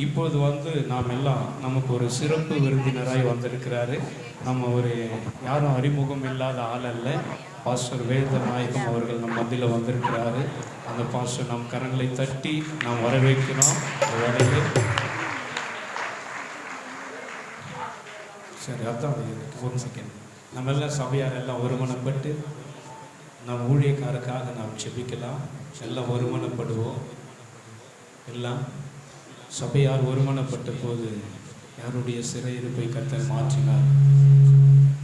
இப்போது நாம் எல்லாம் நமக்கு ஒரு சிறப்பு விருந்தினராய் வந்திருக்கிறாரு. நம்ம ஒரு யாரும் அறிமுகம் இல்லாத ஆள் அல்ல. பாஸ்டர் வேதநாயகம் அவர்கள் நம் மத்தியில் வந்திருக்கிறாரு. அந்த பாஸ்டர் நம் கரங்களை தட்டி நாம் வரவேற்கிறோம். வேலையில் சரி, அதான் ஒரு செகண்ட். நம்ம எல்லாம் சபையார் எல்லாம் ஒருமனப்பட்டு நம் ஊழியக்காரருக்காக நாம் செபிக்கலாம். எல்லாம் ஒருமனப்படுவோம். எல்லாம் சபையார் ஒருமனப்பட்ட போது யாருடைய சிறையிருப்பை கர்த்தர் மாற்றினார்?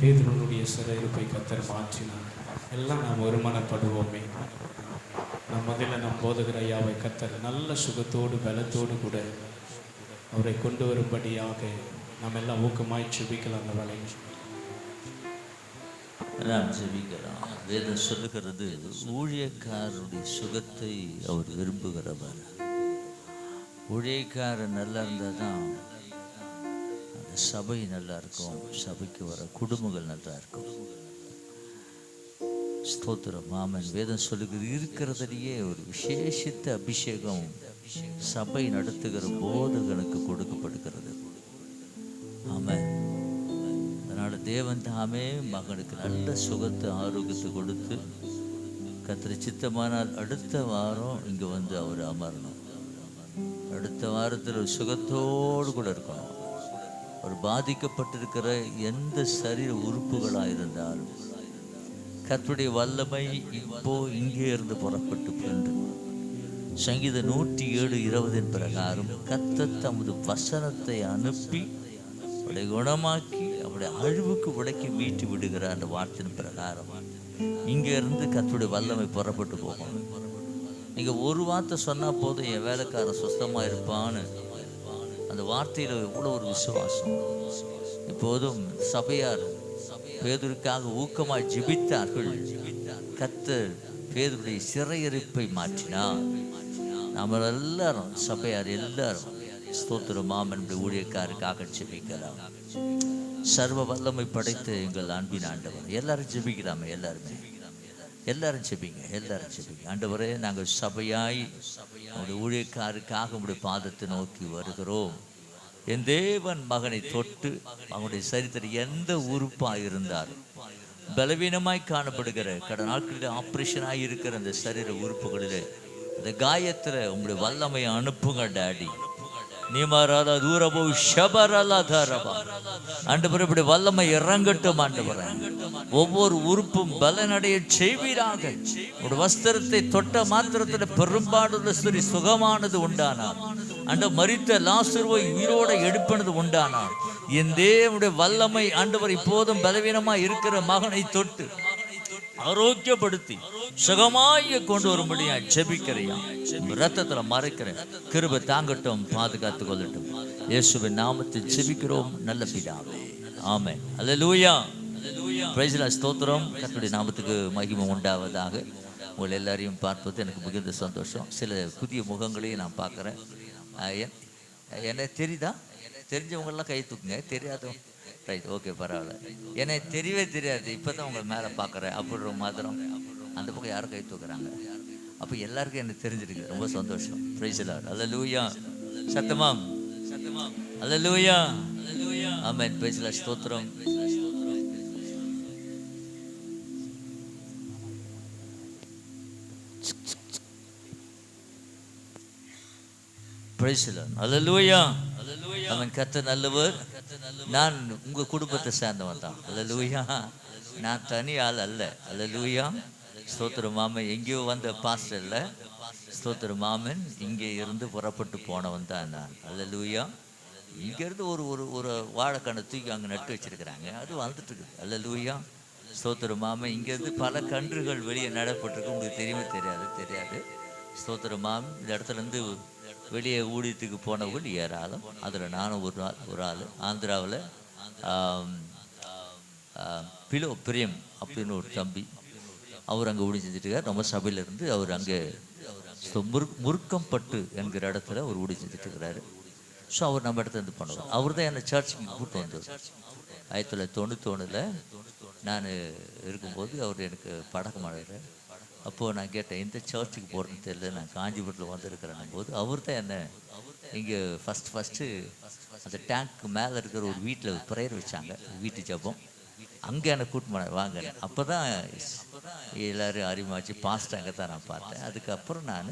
பேதுருனுடைய சிறையிருப்பை கர்த்தர் மாற்றினார். எல்லாம் நாம் ஒருமனப்படுவோமே. நம் முதல்ல நம் போதகர் ஐயாவை கர்த்தர் நல்ல சுகத்தோடு பலத்தோடு கூட அவரை கொண்டு வரும்படியாக நம்ம எல்லாம் ஊக்கமாய் செபிக்கலாம். அந்த வேலையை நாம் ஜெபிக்கலாம். வேதம் சொல்லுகிறது, ஊழியக்காரருடைய சுகத்தை அவர் விரும்புகிறவர். ஊழியக்காரர் நல்லா இருந்தால் தான் அந்த சபை நல்லா இருக்கும், சபைக்கு வர குடும்பங்கள் நல்லா இருக்கும். ஸ்தோத்திரம். ஆமென். வேதம் சொல்லுகிறது, இருக்கிறதுலேயே ஒரு விசேஷித்த அபிஷேகம் சபை நடத்துகிற போதகனுக்கு கொடுக்கப்படுகிறது. ஆமென். அதனால தேவன் தாமே மகனுக்கு நல்ல சுகத்தை ஆரோக்கியத்தை கொடுத்து கர்த்தர் சித்தமானால் அடுத்த வாரம் இங்கே வந்து அவர் அமரணும். அடுத்த வாரத்தில் ஒரு சுகத்தோடு கூட இருக்கணும். ஒரு பாதிக்கப்பட்டிருக்கிற எந்த சரீர உறுப்புகளாக இருந்தாலும் கர்த்தருடைய வல்லமை இப்போ இங்கே இருந்து புறப்பட்டு சென்று சங்கீதம் 107:20 பிரகாரம் கர்த்தர் தமது வசனத்தை அனுப்பி அவருடைய குணமாக்கி அவருடைய அழிவுக்கு விலக்கி மீட்டு விடுகிற அந்த வார்த்தையின் பிரகாரம் இங்கே இருந்து கர்த்தருடைய வல்லமை புறப்பட்டு போகணும். நீங்கள் ஒரு வார்த்தை சொன்னால் போதும், என் வேலைக்காரன் சுத்தமாக இருப்பான்னு. அந்த வார்த்தையில் எவ்வளோ ஒரு விசுவாசம். இப்போதும் சபையார் பேதுருக்காக ஊக்கமாய் ஜெபித்தார்கள். கர்த்தர் பேதுருடைய சிறையிருப்பை மாற்றினார். நாம் எல்லாரும் சபையார் எல்லாரும் ஸ்தோத்திரம் மாமனுடைய ஊழியக்காருக்காக ஜெபிக்கலாம். சர்வ வல்லமை படைத்த எங்கள் அன்பின் ஆண்டவர். எல்லாரும் ஜெபிக்கலாமே, எல்லாரும் ஜெபிங்க, எல்லாரும் ஜெபிங்க. ஆண்டவரே, நாங்கள் சபையாய் உங்களுடைய ஊழியக்காருக்காக உங்களுடைய பாதத்தை நோக்கி வருகிறோம். என் தேவன் மகனை தொட்டு அவனுடைய சரித்திரம் எந்த உறுப்பாக இருந்தாலும் பலவீனமாய் காணப்படுகிற கடந்த நாட்களில் ஆப்ரேஷனாக இருக்கிற அந்த சரீர உறுப்புகளில் இந்த காயத்தில் உங்களுடைய வல்லமையை அனுப்புங்க டாடி. நீமாராதா தூரபோ ஷபரலா தாரபா. ஆண்டவரே, இப்படி வல்லமை இறங்கட்டும். ஆண்டவரே, ஒவ்வொரு உறுப்பும் பலனடைய செய்வீராக. ஒரு வஸ்திரத்தை தொட்ட மாத்திரத்தில் பெரும்பாடுள்ள ஸ்திரீ சுகமானது உண்டானார். அண்ட மரித்த லாசருவை உயிரோட எடுப்பினது உண்டானார். என் தேவனுடைய வல்லமை ஆண்டவர் இப்போதும் பலவீனமாய் இருக்கிற மகனை தொட்டு ஆரோக்கியப்படுத்தி சுகமாய கொண்டு வரும்படியா ஜெபிக்கிறையா. ரத்தத்துல மறைக்கிறேன். கிருபை தாங்கட்டும், பாதுகாத்து கொள்ளட்டும். இயேசுவின் நாமத்தில் ஜெபிக்கிறோம் நல்ல பிதாவே, ஆமென். அல்லேலூயா. Praise the lord. ஸ்தோத்திரம். கர்த்தருடைய நாமத்துக்கு மகிமை உண்டாவதாக. உங்கள் எல்லாரையும் பார்ப்பது எனக்கு மிகுந்த சந்தோஷம். சில புதிய முகங்களையும் நான் பார்க்குறேன். என்ன தெரியுதா? தெரிஞ்சவங்கெல்லாம் கை தூக்குங்க. தெரியாதவங்க ரைட், ஓகே, பரவாயில்ல. என்னை தெரியவே தெரியாது, இப்போ தான் உங்களை மேலே பார்க்குறேன் அப்படின்ற மாத்திரம் அந்த பக்கம் யாரும் கை தூக்குறாங்க. அப்போ எல்லாருக்கும் என்ன தெரிஞ்சிருக்கு. ரொம்ப சந்தோஷம். Praise the lord. அல்லேலூயா. சத்தமாம் அல்லேலூயா. ஆமென். Praise the lord. ஸ்தோத்திரம். Praise the lord. அல்லேலூயா. அவன் கர்த்தர் நல்லவர். நான் உங்க குடும்பத்தை சேர்ந்தவன் தான். அல்லேலூயா. நான் தனி ஆள் அல்ல. அல்லேலூயா. ஸ்தோத்திர மாமன் எங்கேயோ வந்த பாஸ்டர் இல்லை. ஸ்தோத்திர மாமன் இங்கே இருந்து புறப்பட்டு போனவன் தான் நான். அல்லேலூயா. இங்கேருந்து ஒரு ஒரு ஒரு வாழைக்கண்ணை தூக்கி அங்கே நட்டு வச்சிருக்கிறாங்க, அது வளர்ந்துட்டு இருக்குது. அல்லேலூயா. ஸ்தோத்திர மாமன் இங்கேருந்து பல கன்றுகள் வெளியே நடப்பட்டிருக்கு. உங்களுக்கு தெரியுமே தெரியாது. ஸ்தோத்திர மாமன் இந்த இடத்துலேருந்து வெளியே ஊழியத்துக்கு போனவர்கள் ஏராளம். அதில் நானும் ஒரு ஆள். ஆந்திராவில் பிலோ பிரியம் அப்படின்னு ஒரு தம்பி, அவர் அங்கே ஊழி செஞ்சுட்டுருக்கார். நம்ம சபையிலேருந்து அவர் அங்கே முருக்கம்பட்டு என்கிற இடத்துல அவர் ஊழி செஞ்சுட்டுருக்கிறாரு. ஸோ அவர் நம்ம இடத்துல இருந்து பண்ணுவார். அவர் தான் என்னை சர்ச்சுக்கு கூப்பிட்டு வந்தவர். 1991 நான் இருக்கும்போது அவர் எனக்கு பழக்கம் ஆகிறார். அப்போது நான் கேட்டேன், இந்த சர்ச்சுக்கு போகிறதுன்னு தெரியல, நான் காஞ்சிபுரத்தில் வந்திருக்கிறேன் போது அவர் தான் என்ன இங்கே ஃபஸ்ட்டு அந்த டேங்க்கு மேலே இருக்கிற ஒரு வீட்டில் ப்ரேயர் வச்சாங்க, வீட்டு ஜபம். அங்கே என்னை கூட்டு போனார், வாங்க. அப்போ தான் எல்லோரும் அறிமாச்சு பாஸ்ட் அங்கே தான் நான் பார்த்தேன். அதுக்கப்புறம் நான்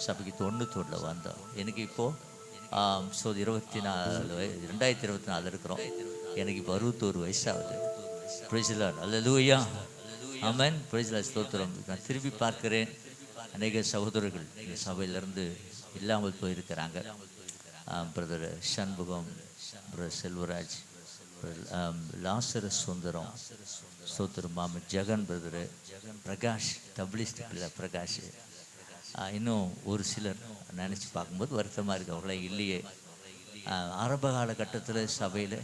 சபைக்கு 91 வந்தோம். எனக்கு இப்போது 2024 இருக்கிறோம். எனக்கு இப்போ 61 வயசாகுது. பிரைஸ் தி லார்ட், அல்லேலூயா, ஆமென். பிரைஸ் தி லார்ட், ஸ்தோத்திரம். நான் திரும்பி பார்க்கிறேன், அநேக சகோதரர்கள் இந்த சபையிலேருந்து இல்லாமல் போயிருக்கிறாங்க. Brother Shanmugam, brother Selvaraj, Lazarus Sundaram, ஸ்தோத்திரம், மாமன் ஜெகன், பிரதரு பிரகாஷ், தப்லிஸ்ட் பிள்ளை பிரகாஷ். இன்னும் ஒரு சிலர் நினச்சி பார்க்கும்போது வருத்தமாக இருக்குது, அவங்களே இல்லையே. ஆரம்ப காலகட்டத்தில் சபையில்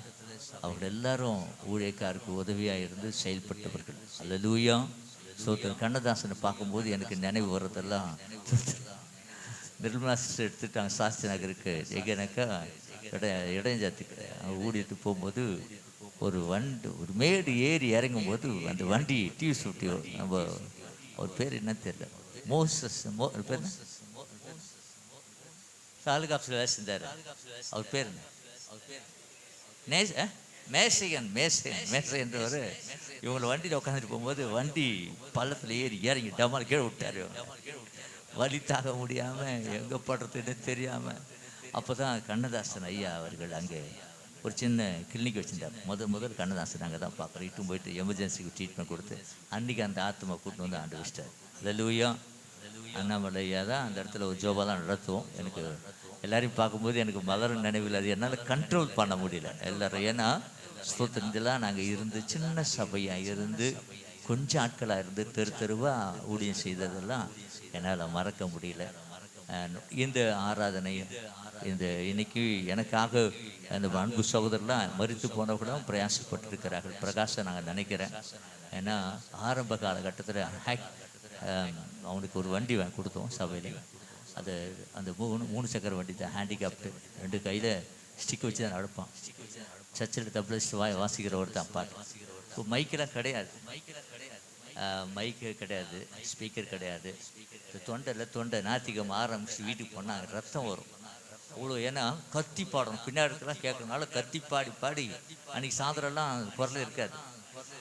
அவங்க எல்லாரும் ஊழியக்காருக்கு உதவியாக இருந்து செயல்பட்டவர்கள். அல்லேலூயா, ஸ்தோத்திரம். கண்ணதாசனை பார்க்கும்போது எனக்கு நினைவு வர்றதெல்லாம் நிர்மலா சிஸ்டர் எடுத்துட்டாங்க சாஸ்திரி நகருக்கு. எங்கனாக்கா இடையஞ்சாத்துக்கு ஊழியத்து போகும்போது ஒரு மேடு ஏறி இறங்கும் போது அந்த வண்டி டிவி சுட்டியோ, நம்ம அவர் பேர் என்ன தெரியல, மோசஸ் பேர் என்ன, தாலுகா ஆஃபீஸில் வேலை செஞ்சார், அவர் பேர் என்ன, மேசையன்றவர். இவங்களை வண்டியில் உட்காந்துட்டு போகும்போது வண்டி பள்ளத்தில் ஏறி இறங்கி டமால் கீழே விட்டார். வலி தாங்க முடியாமல் எங்கே படுறதுன்னு தெரியாமல். அப்போ தான் கண்ணதாசன் ஐயா அவர்கள் அங்கே ஒரு சின்ன கிளினிக் வச்சுருந்தார். முதல் கண்ணதாசன் அங்கே தான் பார்க்குறோம். இட்டும் போயிட்டு எமர்ஜென்சிக்கு ட்ரீட்மெண்ட் கொடுத்து அன்றைக்கி அந்த ஆத்மா கூட்டின்னு வந்து ஆண்டு வச்சிட்டார். அல்லேலூயா, அண்ணாமலை ஐயா தான் அந்த இடத்துல ஒரு ஜோபாலாம் நடத்துவோம். எனக்கு எல்லாரையும் பார்க்கும்போது எனக்கு மலரும் நினைவில் அது என்னால் கண்ட்ரோல் பண்ண முடியல எல்லோரும். ஏன்னா ஸ்தோத்திரந்தெல்லாம் நாங்கள் இருந்து சின்ன சபையாக இருந்து கொஞ்சம் ஆட்களாக இருந்து தெருவாக ஊழியம் செய்ததெல்லாம் என்னால் மறக்க முடியல. இந்த ஆராதனை இந்த இன்னைக்கு எனக்காக அந்த அன்பு சகோதரர்லாம் மறித்து போனவர்களும் பிரயாசப்பட்டிருக்கிறார்கள். பிரகாஷை நாங்கள் நினைக்கிறேன். ஏன்னா ஆரம்ப காலகட்டத்தில் அவனுக்கு ஒரு வண்டி கொடுத்தோம் சபையில். அது அந்த மூணு சக்கர வண்டி தான், ஹேண்டிகேப்டு. 2 கையில் ஸ்டிக் வச்சு தான் நடப்பான். சர்ச்சில் தப்லிஸ்ட் வாசிக்கிறவர் தான் பாட்டு. இப்போ மைக்கெல்லாம் கிடையாது, மைக்கு கிடையாது, ஸ்பீக்கர் கிடையாது. தொண்டை நாத்திகம் ஆரம்பிச்சு வீட்டுக்கு போனால் ரத்தம் வரும் அவ்வளோ. ஏன்னா கத்தி பாடணும், பின்னாடி இருக்கலாம் கேட்கறதுனால கத்தி பாடி அன்றைக்கி சாயந்தரம்லாம் குரல் இருக்காது.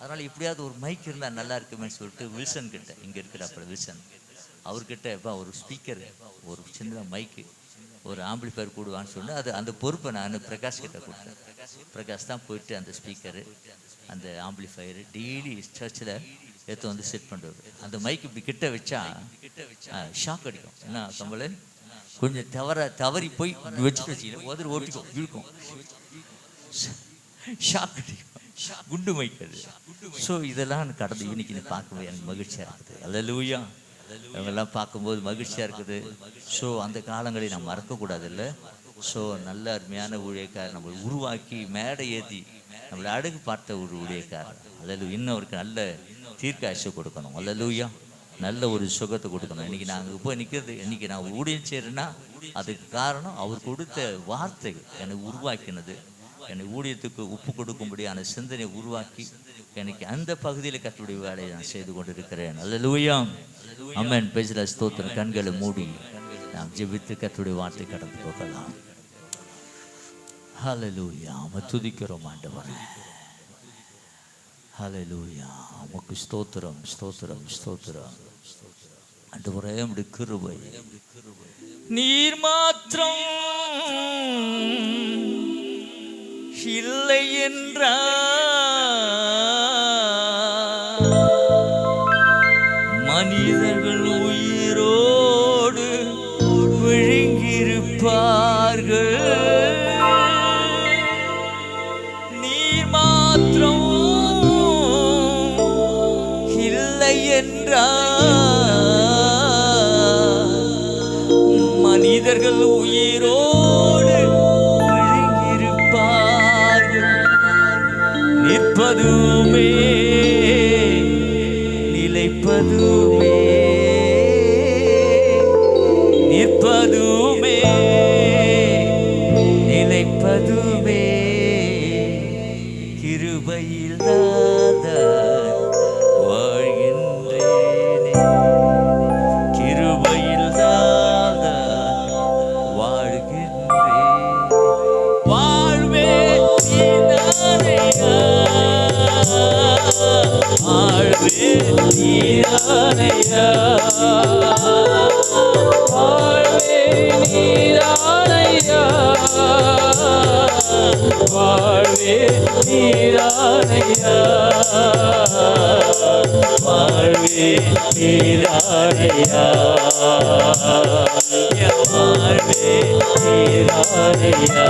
அதனால் எப்படியாவது ஒரு மைக் இருந்தால் நல்லா இருக்குமே சொல்லிட்டு வில்சன் கிட்ட, இங்கே இருக்கிற அப்புறம் வில்சன் அவர்கிட்ட இப்போ ஒரு ஸ்பீக்கர், ஒரு சின்ன மைக்கு, ஒரு ஆம்பிளிஃபயர் கூடுவான்னு சொன்னு அந்த பொறுப்பை நான் பிரகாஷ் கிட்ட கொடுத்தேன். பிரகாஷ் தான் போயிட்டு அந்த ஸ்பீக்கரு அந்த ஆம்பிளிஃபயரு டெய்லி சர்ச்சில் எடுத்து வந்து செட் பண்ணுறது. அந்த மைக் இப்படி கிட்ட வச்சா ஷாக் அடிக்கும். ஏன்னா கம்பளை கொஞ்சம் தவறி போய் வச்சுட்டு வச்சுக்கல ஓட்டிக்கும் இழுக்கும், ஷாக் அடிக்கும், குண்டு மைக் அது. ஸோ இதெல்லாம் கடந்து இன்னைக்கு பார்க்கும்போது எனக்கு மகிழ்ச்சியாக இருக்குது. அல்லேலூயா, அவங்கெல்லாம் பார்க்கும்போது மகிழ்ச்சியாக இருக்குது. ஸோ அந்த காலங்களை நான் மறக்கக்கூடாது இல்லை. ஸோ நல்ல அருமையான ஊழியக்காரர் நம்ம உருவாக்கி மேடை ஏற்றி நம்மளை அழகு பார்த்த ஒரு ஊழியக்காரர். அல்லேலூயா, இன்னும் அவருக்கு நல்ல தீர்க்காயுசு கொடுக்கணும். அல்லேலூயா, நல்ல ஒரு சுகத்தை கொடுக்கணும். இன்றைக்கி நாங்கள் போய் நிற்கிறது, இன்றைக்கி நான் ஊழியம் செய்கிறேன்னா அதுக்கு காரணம் அவர் கொடுத்த வார்த்தைகள் என்னை உருவாக்கினது. என்னை ஊழியத்துக்கு உப்பு கொடுக்கும்படியான சிந்தனை உருவாக்கி எனக்கு அந்த பகுதியில் கர்த்தருடைய வேலையை நான் செய்து கொண்டு இருக்கிறேன். அல்லேலூயா, ஆமென். பேசல ஸ்தோத்திரம். கண்களை மூடி நாம் ஜெபித்து கர்த்தருடைய வார்த்தை கடந்து போகலாம். ஹல்லேலூயா, துதிக்கிறோம் ஆண்டவரே. ஹல்லேலூயா, உமக்கு ஸ்தோத்திரம், ஸ்தோத்திரம், ஸ்தோத்திரம். ஆண்டவரே, உம்முடைய கிருபை நீர் மாத்திரம் இல்லை என்றால் மனிதர்கள் உயிரோடு விழுங்கியிருப்பார்கள். நீர் மாத்திரம் இல்லை என்றால் மனிதர்கள் உயிரோடு விழுங்கியிருப்பார்கள். நிற்பதுமே நிலைப்பதுமே, நிற்பதுமே நிலைப்பதுமே கிருபையில் வாழ்கின்றேனே. வாழ்வே நீதானையா, வாழ்வே நீதானையா, வாழ்வே நீதானையா, வாழ்வே நீதானையா, வாழ்வே நீதானையா.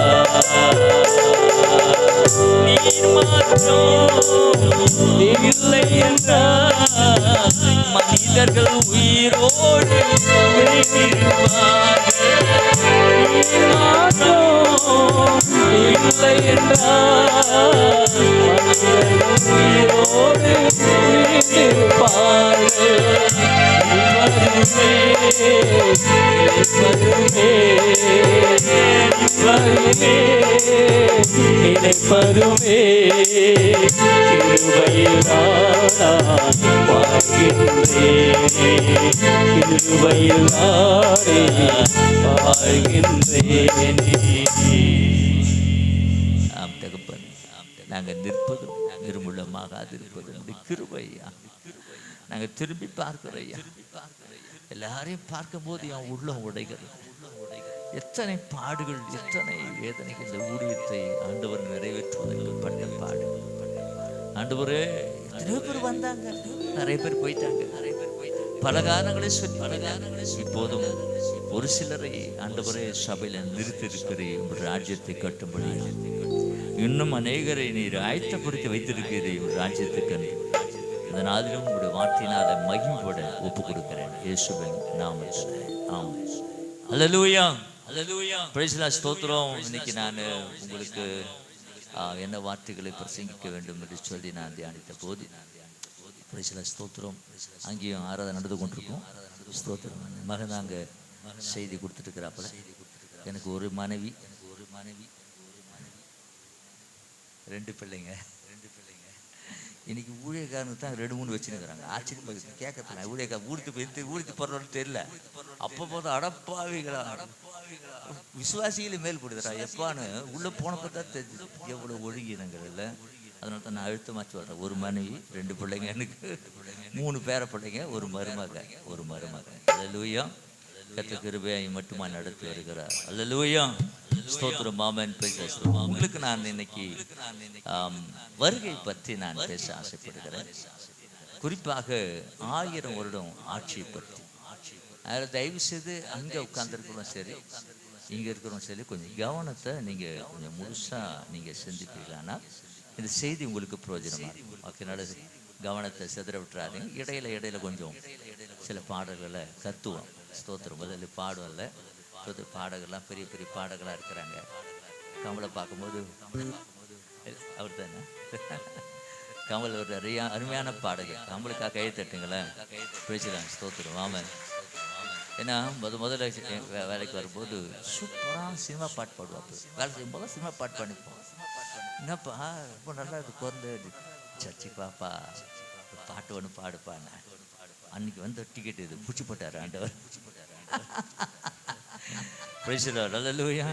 நீர் மாற்றம் இல்லை என்றால் மனிதர்கள் உயிரோடு விழித்திருப்பார்கள். நீர் மாற்றம் இல்லை என்றால் மனிதர்கள் உயிரோடு விழித்திருப்பார்கள். நினைப்பதுமே கிருபையில் நான் வாழ்கின்றேனே, கிருபையில் நானே வாழ்கின்றேனே. ஆம் தகப்பன், நாங்கள் நிற்பதும் நிர்மூலமாகாதிருப்பதும் கிருபையா. நாங்கள் திரும்பி பார்க்கிறோம் ஐயா, எல்லாரையும் பார்க்கும்போது என் உள்ளம் உடைகிறது. எத்தனை பாடுகள், எத்தனை வேதனைகள். இந்த ஊழியத்தை ஆண்டவர் நிறைவேற்றுவதற்கு பட்ட பாடு. ஆண்டவரே, எத்தனையோ பேர் வந்தாங்க, நிறைய பேர் போயிட்டாங்க, பல காரணங்களை சொல்லி இப்போதும் ஒரு சிலரை ஆண்டவரே சபையில நிறுத்திருக்கிறேன். உங்கள் ராஜ்யத்தை கட்டும்படி இன்னும் அநேகரை நீர் ஆயத்தப்படுத்தி வைத்திருக்கிறேன் உங்கள் ராஜ்யத்துக்கு. இந்த நாளிலும் உங்களுடைய வார்த்தையினால மகிழ்வோட ஒப்பு கொடுக்கிறேன் இயேசுவின் நாமத்தில். ஆமென். அல்லேலூயா, அல்லேலூயா. Praise the lord. ஸ்தோத்திரம். இன்னைக்கு நான் உங்களுக்கு என்ன வார்த்தைகளை பிரசங்கிக்க வேண்டும் என்று சொல்லி நான் தியானித்த போது, பிரைஸ் தி லார்ட், ஸ்தோத்திரம், அங்கேயும் ஆராதனை நடந்து கொண்டிருக்கோம். ஸ்தோத்திரம். மகன் அங்கே செய்தி கொடுத்துட்டு இருக்கிறாப்புல. எனக்கு ஒரு மனைவி, ரெண்டு பிள்ளைங்க. இன்னைக்கு ஊழியக்காரனுக்கு தான் 2-3 வச்சுருக்கிறாங்க. ஆச்சரியமா கேட்கறதுல ஊழியக்கார ஊழித்து போடுறோன்னு தெரியல. அப்போ போதும் அடப்பாவிகளா, விசுவாசிகளை மேல் கொடுத்துறா எப்பான்னு உள்ள போனப்போ தான் தெரிஞ்சு எவ்வளோ ஒழுங்கினங்கிறதுல. அதனால தான் நான் அழுத்தமாச்சு வர்றேன். ஒரு மனைவி, 2 பிள்ளைங்க, எனக்கு 3 பேர பிள்ளைங்க, ஒரு மருமக. அல்லேலூயா. கர்த்தர் கிருபையை மட்டுமா நடத்தி வருகிறார். அல்லேலூயா. ஸ்தோத்திரம். மாமன் பேசுகிறேன். உங்களுக்கு நான் இன்னைக்கு வருகை பற்றி நான் பேச ஆசைப்படுகிறேன். குறிப்பாக 1000 வருடம் ஆட்சியை பற்றி. அதில் தயவு செய்து அங்கே உட்கார்ந்துருக்கிறோம் சரி, இங்கே இருக்கிறோம் சரி, கொஞ்சம் கவனத்தை நீங்கள் கொஞ்சம் முழுசாக நீங்கள் சிந்திப்பீங்களான்னா இந்த செய்தி உங்களுக்கு பிரயோஜனமாக இருக்கும். ஓகேனால கவனத்தை சிதற விட்டுறாதீங்க. இடையில கொஞ்சம் சில பாடல்களை கத்துவோம். ஸ்தோத்திரம். முதல்ல பாடம் இல்லை, பாடகர்லாம் பெரிய பெரிய பாடகர்களாக இருக்கிறாங்க. கமலை பார்க்கும்போது அவர் தானே கமல் ஒரு அருமையான பாடகர். கமலுக்காக கை தட்டுங்களேன். பேசலாம். ஸ்தோத்திரம். ஆமாம். ஏன்னா முதல்ல வேலைக்கு வரும்போது சூப்பரான சினிமா பாட்டு பாடுவாப்பு. வேலை செய்யும் போது சினிமா பாட்டு பண்ணிப்போம். என்னப்பா ரொம்ப நல்லா இது குறைந்து சர்ச்சுக்கு பாப்பா பாட்டு ஒன்று பாடுப்பாங்க. அன்னைக்கு வந்து டிக்கெட் இது பிடிச்சி போட்டார் ஆண்டவர். அல்லேலூயா.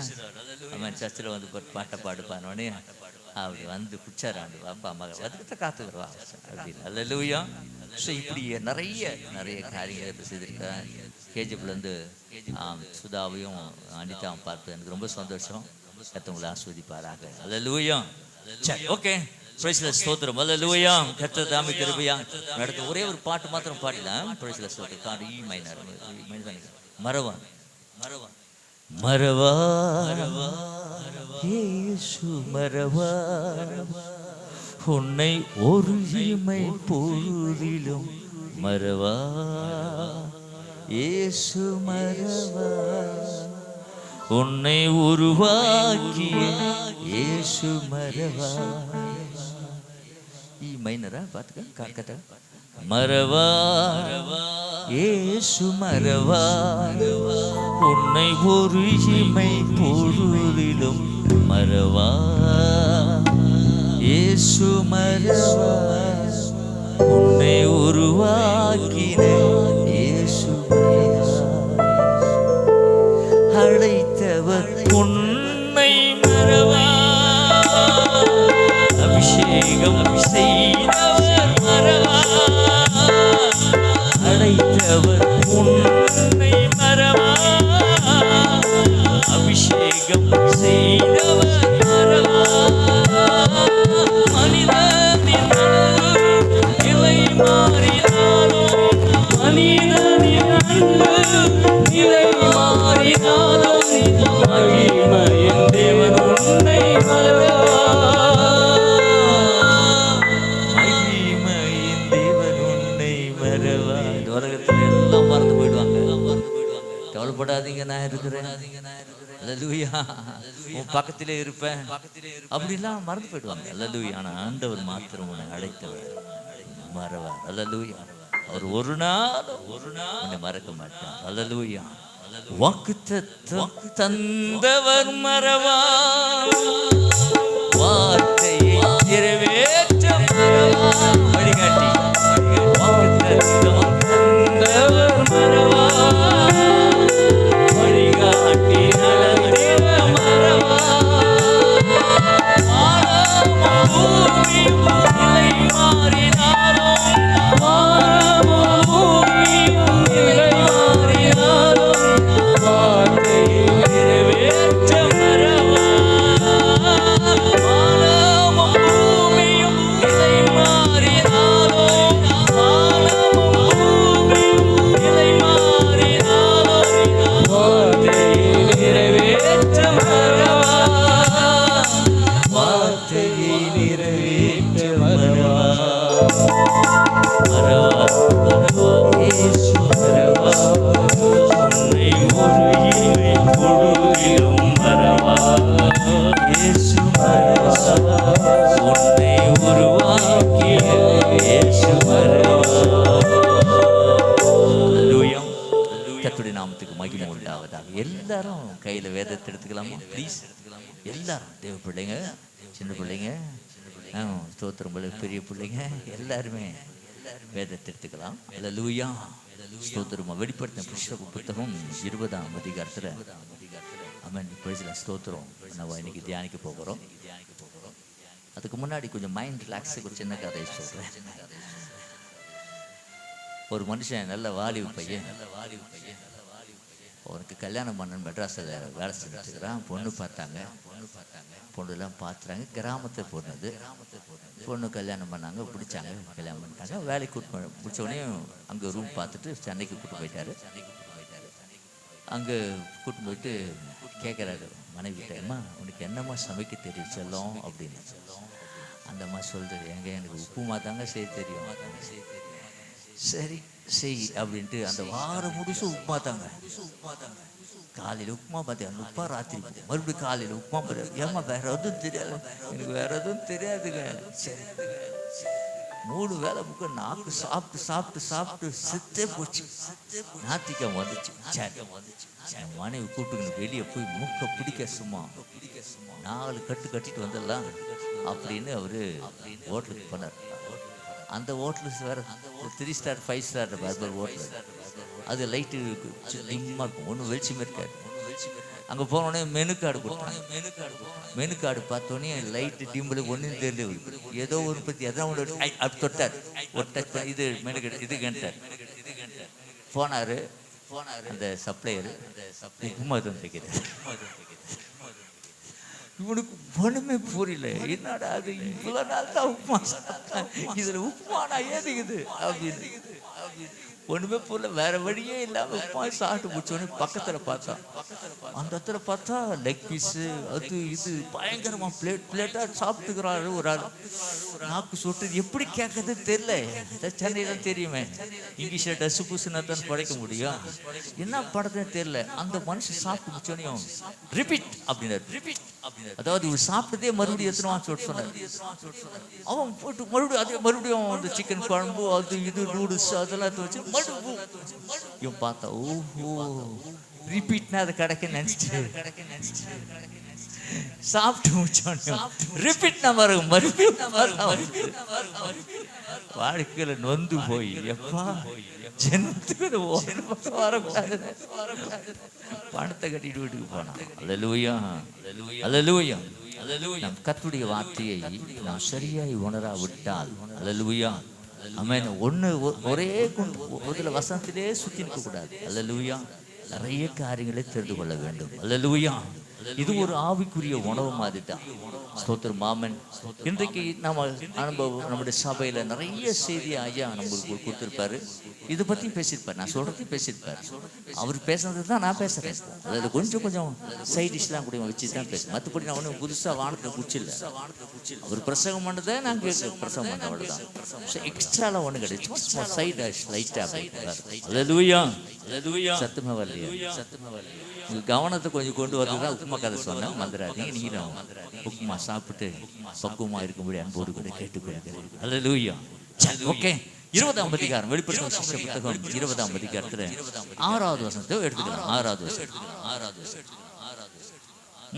அவன் சர்ச்சில் வந்து பாட்டை பாடுப்பானோடனே அப்படி வந்து பிடிச்சார் ஆண்டு. அப்பா அம்மா அதுக்கிட்ட காத்துக்கிறவா அப்படின்னு. அல்லேலூயா. ஸோ இப்படி நிறைய காரியங்களை இப்போ செய்திருக்கேன். கேஜிஎஃப்லேருந்து சுதாவையும் அனிதாவும் பார்த்து எனக்கு ரொம்ப சந்தோஷம். கர்த்தர் ஆஸ்வதிப்பாராக. அல்லேலூயா. சரி, ஓகே. Price the lord. ஸ்தோத்திரம். அல்லேலூயா. கர்த்தர் தாமே கிருபையா நடத்த ஒரே ஒரு பாட்டு மாத்திரம் பாடலாம். Price the lord. ஸ்தோத்திரம். காடு இ மைனர் மரவா மரவா இயேசு மரவா உன்னை ஒரு இமை பொழுதிலும் மரவா இயேசு மரவா உன்னை உருவாக்கிய இயேசு மரவா. ஈ மைனரா பார்த்துக்க கட்ட மரவா இயேசு மரவா உன்னை ஒரு இமை பொழுதிலும் மரவா இயேசு மரவா உன்னை உருவாக்கின இயேசு அழைத்தவர் உன்னை மரவா அபிஷேகம் செய்தவர் மரவா செய்தவர் மறவா. மனிதனின் அன்பு நிலை மாறினாலும், மனிதனின் அன்பு நிலை மாறினாலும், மகிமையின் தேவன் உன்னை மறவா. மகிமையின் தேவன் உன்னை மறவா. இந்த உலகத்துல எல்லாம் மறந்து போயிடுவாங்க. கவலைப்படாதீங்க, நான் இருக்கிறேன். அல்லேலூயா. உன் பக்கத்திலே இருப்பேன் அப்படிலாம் மறந்து போயிடுவாங்க. அல்லேலூயா. ஆனா ஆண்டவர் மாத்திரம் உன்னை அழைத்தவர் மறவார். அல்லேலூயா. அவர் ஒரு நாள் உன்னை மறக்க மாட்டார். அல்லேலூயா. வாக்குத்தத்தம் தந்தவர் மறவார், வார்த்தையை நிறைவேற்ற மறவார். வழிகாட்டி. வாக்குத்தத்தம் தந்தவர் மறவார், வழிகாட்டி நடத்திட மறவார். வானமும் பூமியும் நிலை மாறினாலும், வானமும் பூமியும் நிலை மாறினாலும், வார்த்தையை நிறைவேற்ற மறவார். வானமும் பூமியும் நிலை மாறினாலும், வானமும் பூமியும் நிலை மாறினாலும், வார்த்தையை நிறைவேற்ற மறவார். வார்த்தையை நிறைவேற்ற மறவார். மறவார், மறவார், இயேசு மறவார். உன்னை ஒரு இமை பொழுதிலும் மறவார். இயேசு மறவார். உன்னை உருவாக்கிய இயேசு மறவார். அல்லேலூயா. கர்த்தருடைய நாமத்துக்கு மகிமை உண்டாவதாக. எல்லாரும் கையில வேதத்தை எடுத்துக்கலாமா ப்ளீஸ்? எல்லாரும் தேவ பிள்ளைங்க, சின்ன பிள்ளைங்க, ஸ்தோத்திரம் பெரிய பிள்ளைங்க, எல்லாருமே வேதத்தை எடுத்துக்கலாம். அல்லேலூயா. ஸ்தோத்திரமா. வெளிப்படுத்தின புத்தகம் 20ஆம் அதிகாரத்துல ஆமென். பிரைஸ்ல ஸ்தோத்திரம். நம்ம இன்னைக்கு தியானிக்க போகிறோம். அதுக்கு முன்னாடி கொஞ்சம் மைண்ட் ரிலாக்ஸுக்கு ஒரு சின்ன கதையை சொல்றேன். ஒரு மனுஷன் நல்ல வாலிப பையன், அவனுக்கு கல்யாணம் பண்ணன் மெட்ராஸில் வேலை செஞ்சுருக்கிறான். பொண்ணு பார்த்தாங்க, பொண்ணுலாம் பார்த்துறாங்க. கிராமத்தை பொண்ணு, பொண்ணு கல்யாணம் பண்ணாங்க, பிடிச்சாங்க, கல்யாணம் பண்ணிட்டாங்க. வேலைக்கு கூட்டு பிடிச்ச உடனே அங்கே ரூம் பார்த்துட்டு சென்னைக்கு கூட்டு போயிட்டாரு. அங்கே கூட்டு போயிட்டு கேட்குறாரு மனைவிட்ட, அம்மா உனக்கு என்னம்மா சமைக்க தெரியும் செல்லம் அப்படின்னு. அந்த அம்மா சொல்கிறது, எனக்கு உப்புமா தாங்க செய்ய தெரியும். சரி செய் அப்படின்ட்டு அந்த வாரம் முடிச்சு உப்புமா தாங்க. காலையில் உப்புமா பார்த்தேன், உப்புமா ராத்திரி மறுபடியும் காலையில் உப்புமா பார்த்தேன். ஏம்மா வேற எதுவும் தெரியாது? எனக்கு வேற எதுவும் தெரியாதுங்க. சரி 3 வேளை புக்க நாக்கு சாப்பிட்டு சாப்பிட்டு சாப்பிட்டு செத்தே போச்சு. ஞாத்திக்கம் வந்துச்சு. என் மனைவி கூப்பிட்டுக்கணும், வெளியே போய் மூக்க பிடிக்க சும்மா 4 கட்டு கட்டிட்டு வந்துடலாம் அப்படின்னு அவரு ஹோட்டலுக்கு போனார். அந்த ஹோட்டலுக்கு வேற 3 ஸ்டார் 5 ஸ்டார் பர்பர் ஹோட்டல். அது லைட்டு டிம்மாக இருக்கும், ஒன்றும் வெளிச்சமே இருக்காது. அங்கே போனோடனே மெனு கார்டு கொடுத்தாங்க. மெனு கார்டு பார்த்தோன்னே லைட்டு டிம்பிள் ஒன்றும் தெரியல. ஏதோ ஒரு பற்றி எதாவது ஒன்று அப்படி தொட்டார். ஒரு டச் இது மெனு கார்டு இது கண்டார். போனார் அந்த சப்ளையர், உப்புமா தந்துக்கிறார். இவனுக்கு ஒண்ணுமே புரியல. என்னடா அது இவ்வளோ நாள் தான் உப்புமா சாப்பிட்டேன், இதுல உப்புமானா ஏதுக்குது அப்படின்னு ஒண்ணுமே புரியல. வேற வழியே இல்லாம உப்புமா சாப்பிட்டு முடிச்சோடனே பக்கத்துல பார்த்தா, அந்த இடத்துல பார்த்தா லெக் பீஸு அது இது பயங்கரமா பிளேட்டா சாப்பிட்டுக்கிறாரு ஒரு ஆள். நாக்கு சொட்டு எப்படி கேட்கறது தெரியல. சென்னையில தெரியுமே, இங்கிலீஷ்ல டஸ் புஸ்னா தான் படைக்க முடியும். என்ன படத்தை தெரியல. அந்த மனுஷன் சாப்பிட்டு முடிச்சோனையும் ரிப்பீட் அப்படின்னாரு. அதாவது இவர் சாப்பிட்டதே மறுபடியும் எத்தனை சொல்லிட்டு சொன்னார். அவன் போட்டு மறுபடியும் அந்த சிக்கன் குழம்பு அது இது நூடுல்ஸ் அதெல்லாம் வச்சு மறுபடியும் இவன் பார்த்தா, ஓஹோ ரிப்பீட்னா அதை கிடைக்க நினைச்சிட்டு சாப்பிட்டு முடிச்சோன்னு ரிப்பீட் நம்பர் மறுபடியும் வாழ்க்கையில நொந்து போய் எப்பா ஜனத்துக்கு வரக்கூடாது பணத்தை கட்டிட்டு வீட்டுக்கு போனான். அல்லேலூயா அல்லேலூயா. நம் கர்த்தருடைய வார்த்தையை நாம் சரியாய் உணராவிட்டால் அல்லேலூயா ஆமென். ஒரே ஒரு வசனத்திலே சுத்தி நிற்க கூடாது. அல்லேலூயா. நிறைய காரியங்களை தெரிந்து கொள்ள வேண்டும். அல்லேலூயா. இது ஒரு ஆவிக்குரிய உணவு மாதிரி தான். ஸ்தோத்திரம் மாமன். இன்றைக்கு நம்ம அனுபவம் நம்முடைய சபையில நிறைய செய்தி ஐயா நம்மளுக்கு கொடுத்துருப்பாரு. இதை பத்தி பேசியிருப்பார், நான் சொல்றதையும் பேசியிருப்பார். அவர் பேசுனது தான் நான் பேசுறேன். அதில் கொஞ்சம் சைட் டிஷ்லாம் கூட வச்சு தான் பேசுறேன். மற்றபடி நான் ஒன்றும் புதுசாக வானத்தில் குச்சில்ல. அவர் பிரசங்கம் பண்ணதை நான் கேட்க பிரசங்கம் பண்ண அவ்வளோதான். எக்ஸ்ட்ராலாம் ஒன்றும் கிடையாது. சைட் டிஷ் லைட்டாக. அல்லேலூயா, சத்தமே வரலையா? உங்கள் கவனத்தை கொஞ்சம் கொண்டு வரதுதான் உப்புமா கதை சொன்னேன். மந்திராதீங்க. நீங்களும் உப்புமா சாப்பிட்டு பக்குவமா இருக்கும்படி அன்போடு கூட கேட்டுக்கொள்கிறேன். அல்லேலூயா. ஓகே, 20ஆம் அதிகாரம், வெளிப்படுத்தின விசேஷ புத்தகம் 20ஆம் அதிகாரத்துல 6வது வசனத்தை எடுத்துக்கலாம். 6வது வசனம்.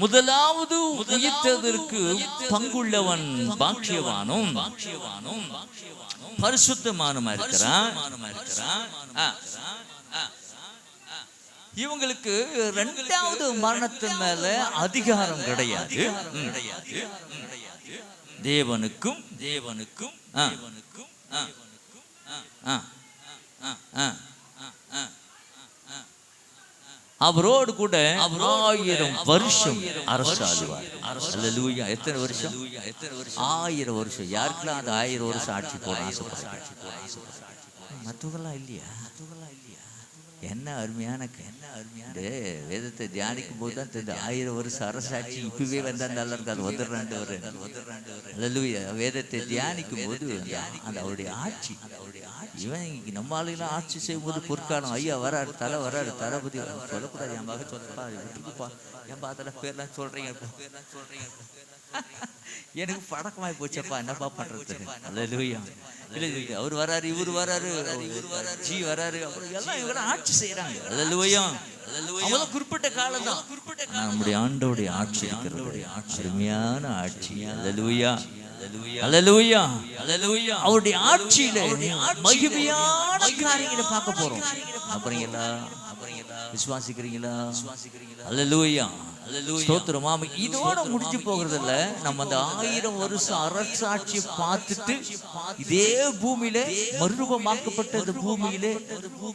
முதலாவது உயிர்த்ததற்கு பங்குள்ளவன் பாக்கியவானும் பரிசுத்தமானுமா இருக்கிறான். இவங்களுக்கு 2வது மரணத்தின் மேல அதிகாரம் கிடையாது. தேவனுக்கும் அவரோடு கூட 1000 வருஷம் அரசாளுவார். அல்லேலூயா. எத்தனை வருஷம்? 1000 வருஷம். யாருக்கெல்லாம் அந்த 1000 வருஷம் ஆட்சி போட ஆசைப்படுறாங்க? மற்றவங்களாம் இல்லையா? என்ன அருமையான வேதத்தை தியானிக்கும் போது தான் தெரியுது. 1000 வருஷம் அரசாட்சி இப்பவே வந்தா நல்லா இருக்காது. அல்லேலூயா. வேதத்தை தியானிக்கும் போது அந்த அவருடைய ஆட்சி, இவன் நம்ம ஆளுங்களாம் ஆட்சி செய்யும் போது பொற்காலம் ஐயா வராரு, தலை வராரு, தளபதி சொல்லக்கூடாது. என் மக சொல்லப்பா, விட்டுருப்பா, என் பாத்தல பேர்லாம் சொல்றீங்க. எனக்கு பழக்கமாய் போச்சப்பா, என்னப்பா பண்றது? அல்லேலூயா. அவர் வராரு, இவர் வராரு, ஜி வராரு, அப்புறம் எல்லாம் இவங்க ஆட்சி செய்யறாங்க. அல்லேலூயா. அவங்களும் குறிப்பிட்ட காலம் தான். நம்முடைய ஆண்டோடைய ஆட்சி இருக்கிறது, அருமையான ஆட்சி. அல்லேலூயா, அல்லேலூயா, அல்லேலூயா. அவருடைய ஆட்சியில மகிமையான காரியங்களை பார்க்க போறோம். அப்புறீங்களா? விசுவாசிக்கிறீங்களா? அல்லேலூயா, ஸ்தோத்திரம். இதோட முடிஞ்சு போகிறது இல்ல. நம்ம அந்த 1000 வருஷம் அரசாட்சி பார்த்துட்டு இதே பூமியில மறுரூபமாக்கப்பட்ட இந்த பூமியில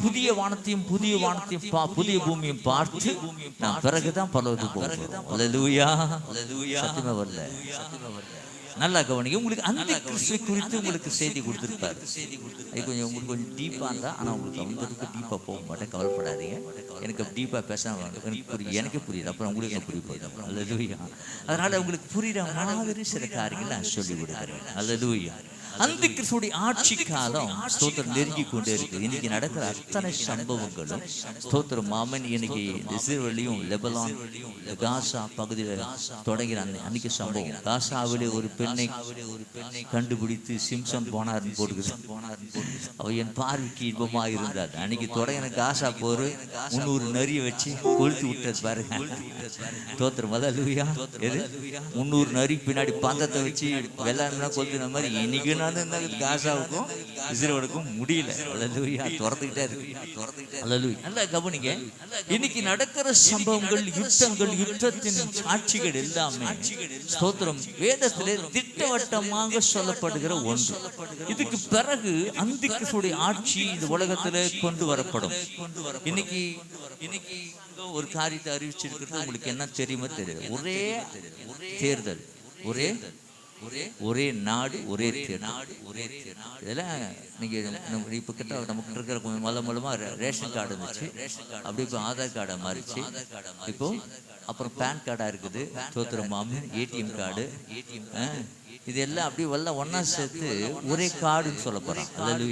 புதிய வானத்தையும் புதிய பூமியும் பார்த்து நான் பிறகுதான் பரலோகத்துக்கு போகிறோம். அல்லேலூயா. சத்தியமே வரல. நல்லா கவனிங்க. உங்களுக்கு அந்த கிறிஸ்துவை குறித்து உங்களுக்கு செய்தி கொடுத்துருப்பாரு. அது கொஞ்சம் உங்களுக்கு கொஞ்சம் டீப்பாக இருந்தால், ஆனால் உங்களுக்கு அவங்களுக்கு டீப்பாக போக மாட்டேன். கவலைப்படாதீங்க. எனக்கு டீப்பாக பேச எனக்கே புரியுது. அப்புறம் உங்களுக்கு புரிய. அல்லேலூயா. அதனால உங்களுக்கு புரியுற மாதிரி சில காரியங்கள் நான் சொல்லி கொடுக்குறேன். அல்லேலூயா. அந்த கிறிஸ்துடைய ஆட்சி காலம் ஸ்தோத்திரம் நெருங்கி கொண்டே இருக்கு. இன்னைக்கு நடக்கிற அத்தனை சம்பவங்களும் ஸ்தோத்திரம் மாமன் இன்னைக்கு இஸ்ரேலையும் லெபனான் காசா பகுதியில் தொடங்கிற அன்னைக்கு சம்பவம். காசாவிலே ஒரு பெண்ணை கண்டுபிடித்து சிம்சன் போனார்னு போட்டுக்குது. அவ என் பார்வைக்கு இன்பமா இருந்தார். அன்னைக்கு தொடங்கின காசா போரு 300 நரியை வச்சு கொளுத்து விட்டது பாருங்க. ஸ்தோத்திரம். அல்லேலூயா. 300 நரி பின்னாடி பந்தத்தை வச்சு வெள்ளாடுனா கொளுத்துன மாதிரி இன்னைக்கு காசாவுக்கும் இஸ்ரேலுக்கும் முடியல. அல்லேலூயா. துரத்துக்கிட்டே இருக்கு. அல்லேலூயா. நல்லா கவனிங்க. இன்னைக்கு நடக்கிற சம்பவங்கள், யுத்தங்கள், யுத்தத்தின் சாட்சிகள் எல்லாமே ஸ்தோத்திரம் வேதத்திலே திட்டவட்டமாக சொல்லப்படுகிற ஒன்று. இதுக்கு பிறகு அந்திகிறிஸ்துடைய ஆட்சி இந்த உலகத்திலே கொண்டு வரப்படும். இன்னைக்கு ஒரு காரியத்தை அறிவிச்சிருக்கிறது. உங்களுக்கு என்ன தெரியுமா தெரியல. ஒரே தேர்தல், ஒரே நாடு, ஒரே தேர்தல். இதெல்லாம் நீங்க இப்ப கிட்ட நமக்கு இருக்கிற மூலமா ரேஷன் கார்டு இருந்துச்சு. அப்படி இப்போ ஆதார் கார்டா மாறிச்சு. இப்போ அப்புறம் பேன் கார்டா இருக்குது. ஸ்தோத்திரம் மாமன். ஏடிஎம் கார்டு, இது எல்லாம் அப்படி எல்லாம் ஒன்னா சேர்த்து ஒரே கார்டுன்னு சொல்ல போறான். அதாவது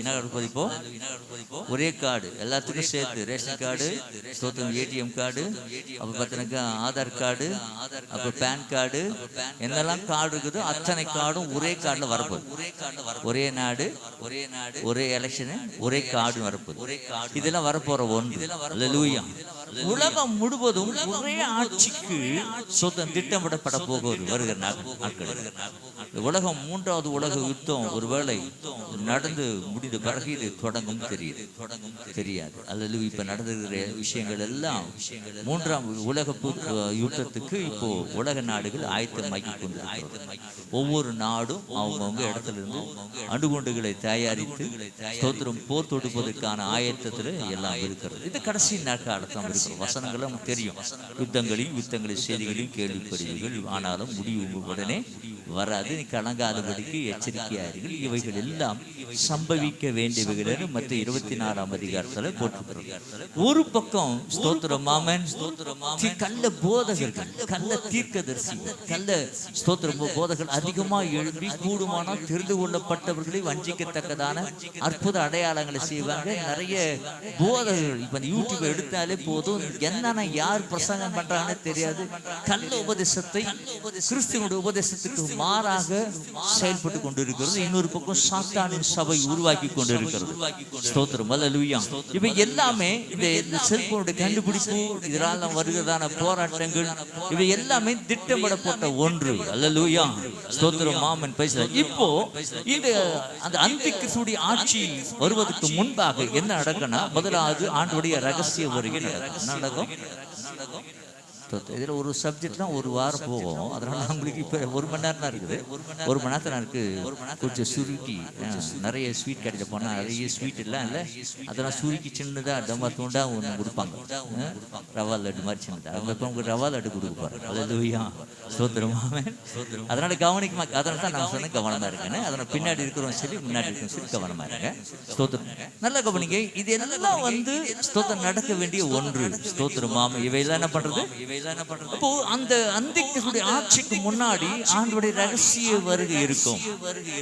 இப்போ ஒரே கார்டு எல்லாத்துக்கும் சேர்த்து ரேஷன் கார்டு, ஸ்தோத்திரம் ஏடிஎம் கார்டு, அப்ப பார்த்தீங்கன்னாக்கா ஆதார் கார்டு, அப்ப பேன் கார்டு, என்னெல்லாம் கார்டு இருக்குதோ அத்தனை கார்டும் ஒரே கார்டுல வரப்போகுது. ஒரே நாடு, ஒரே எலெக்ஷனு, ஒரே கார்டு வரப்போகுது. இதெல்லாம் வரப்போற ஒன்று. அல்லேலூயா. உலகம் முழுவதும் ஒரே ஆட்சிக்கு சொந்தம் திட்டமிடப்பட போகுது வருகிற நாட்கள். உலகம் 3வது உலக யுத்தம் ஒருவேளை நடந்து முடிந்த பிறகு இது தொடங்கும் தெரியாது. அல்லது இப்ப நடந்துகிற விஷயங்கள் எல்லாம் 3ஆம் உலக யுத்தத்துக்கு இப்போ உலக நாடுகள் ஆயத்தமாக்கி கொண்டிருக்கிறது. ஒவ்வொரு நாடும் அவங்கவுங்க இடத்துல இருந்து அணுகுண்டுகளை தயாரித்து ஸ்தோத்திரம் போர் தொடுப்பதற்கான ஆயத்தத்துல எல்லாம் இருக்கிறது. இது கடைசி நாட்காலத்தான். கொண்டிருக்கிறோம். வசனங்கள் நமக்கு தெரியும். யுத்தங்களின் செய்திகளையும் கேள்விப்படுவீர்கள், ஆனாலும் முடிவு உடனே வராது, நீ கலங்காதபடிக்கு எச்சரிக்கையார்கள். இவைகள் எல்லாம் சம்பவிக்க வேண்டியவைகள் மற்ற 24ஆம் அதிகாரத்தில் போட்டிருக்கிறது. ஒரு பக்கம் ஸ்தோத்திரம் ஆமென், கள்ள போதகர்கள், கள்ள தீர்க்கதரிசிகள், கள்ள ஸ்தோத்திரம் போதகர்கள் அதிகமாக எழுப்பி கூடுமானால் தெரிந்து கொள்ளப்பட்டவர்களை வஞ்சிக்கத்தக்கதான அற்புத அடையாளங்களை செய்வாங்க. நிறைய போதகர்கள் இப்ப யூடியூப் எடுத்தாலே போதும், என்னன்னா யார் பிரசங்கம் பண்றாங்கன்னு தெரியாது. கள்ள உபதேசத்தை கிறிஸ்துவனுடைய உபதேசத்துக்கு மாறாக செயல்பட்டு கொண்டிருக்கிறது. இன்னொரு பக்கம் சாத்தானின் சபை உருவாக்கி கொண்டிருக்கிறது. ஸ்தோத்திரம் அல்லேலூயா. இவை எல்லாமே இந்த செல்போனுடைய கண்டுபிடிப்பு, இதனால் வருகிறதான போராட்டங்கள், இவை எல்லாமே திட்டமிடப்பட்ட ஒன்று. அல்லேலூயா. ஸ்தோத்திரம் ஆமென். இப்போ இந்த அந்த அந்திகிறிஸ்துவின் ஆட்சி வருவதற்கு முன்பாக என்ன நடக்கும்னா, முதலாவது ஆண்டவருடைய ரகசிய வருகை நடக்கும். இதில் ஒரு சப்ஜெக்ட்லாம் ஒரு வாரம் போகும். அதனால நம்மளுக்கு இப்போ 1 மணி நேரம் தான் இருக்குது. 1 மணி நேரத்தில் எனக்கு கொஞ்சம் சுருக்கி, நிறைய ஸ்வீட் கடையில் போனால் நிறைய ஸ்வீட் எல்லாம் இல்லை, அதெல்லாம் சுருக்கி சின்னதாக டம்மா தூண்டா ஒன்று கொடுப்பாங்க, ரவா லட்டு மாதிரி சின்னதாக. அவங்க இப்போ உங்களுக்கு ரவா லட்டு கொடுப்பாரு. அல்லேலூயா. ஸ்தோத்திரமாமே. அதனால கவனிக்குமா, அதனால தான் நான் சொன்னேன் கவனமாக இருக்குன்னு. அதனால் பின்னாடி இருக்கிறவங்க சரி, முன்னாடி இருக்கிறவங்க சரி கவனமாக இருங்க. ஸ்தோத்திரம். நல்லா கவனிங்க. இது எல்லாம் ஸ்தோத்திரம் நடக்க வேண்டிய ஒன்று. ஸ்தோத்திரமாமே. இவையெல்லாம் என்ன பண்றது? அப்போ அந்த அந்திகிறிஸ்துவின் ஆட்சிக்கு முன்னாடி ஆண்டவருடைய ரகசிய வருகை இருக்கும்.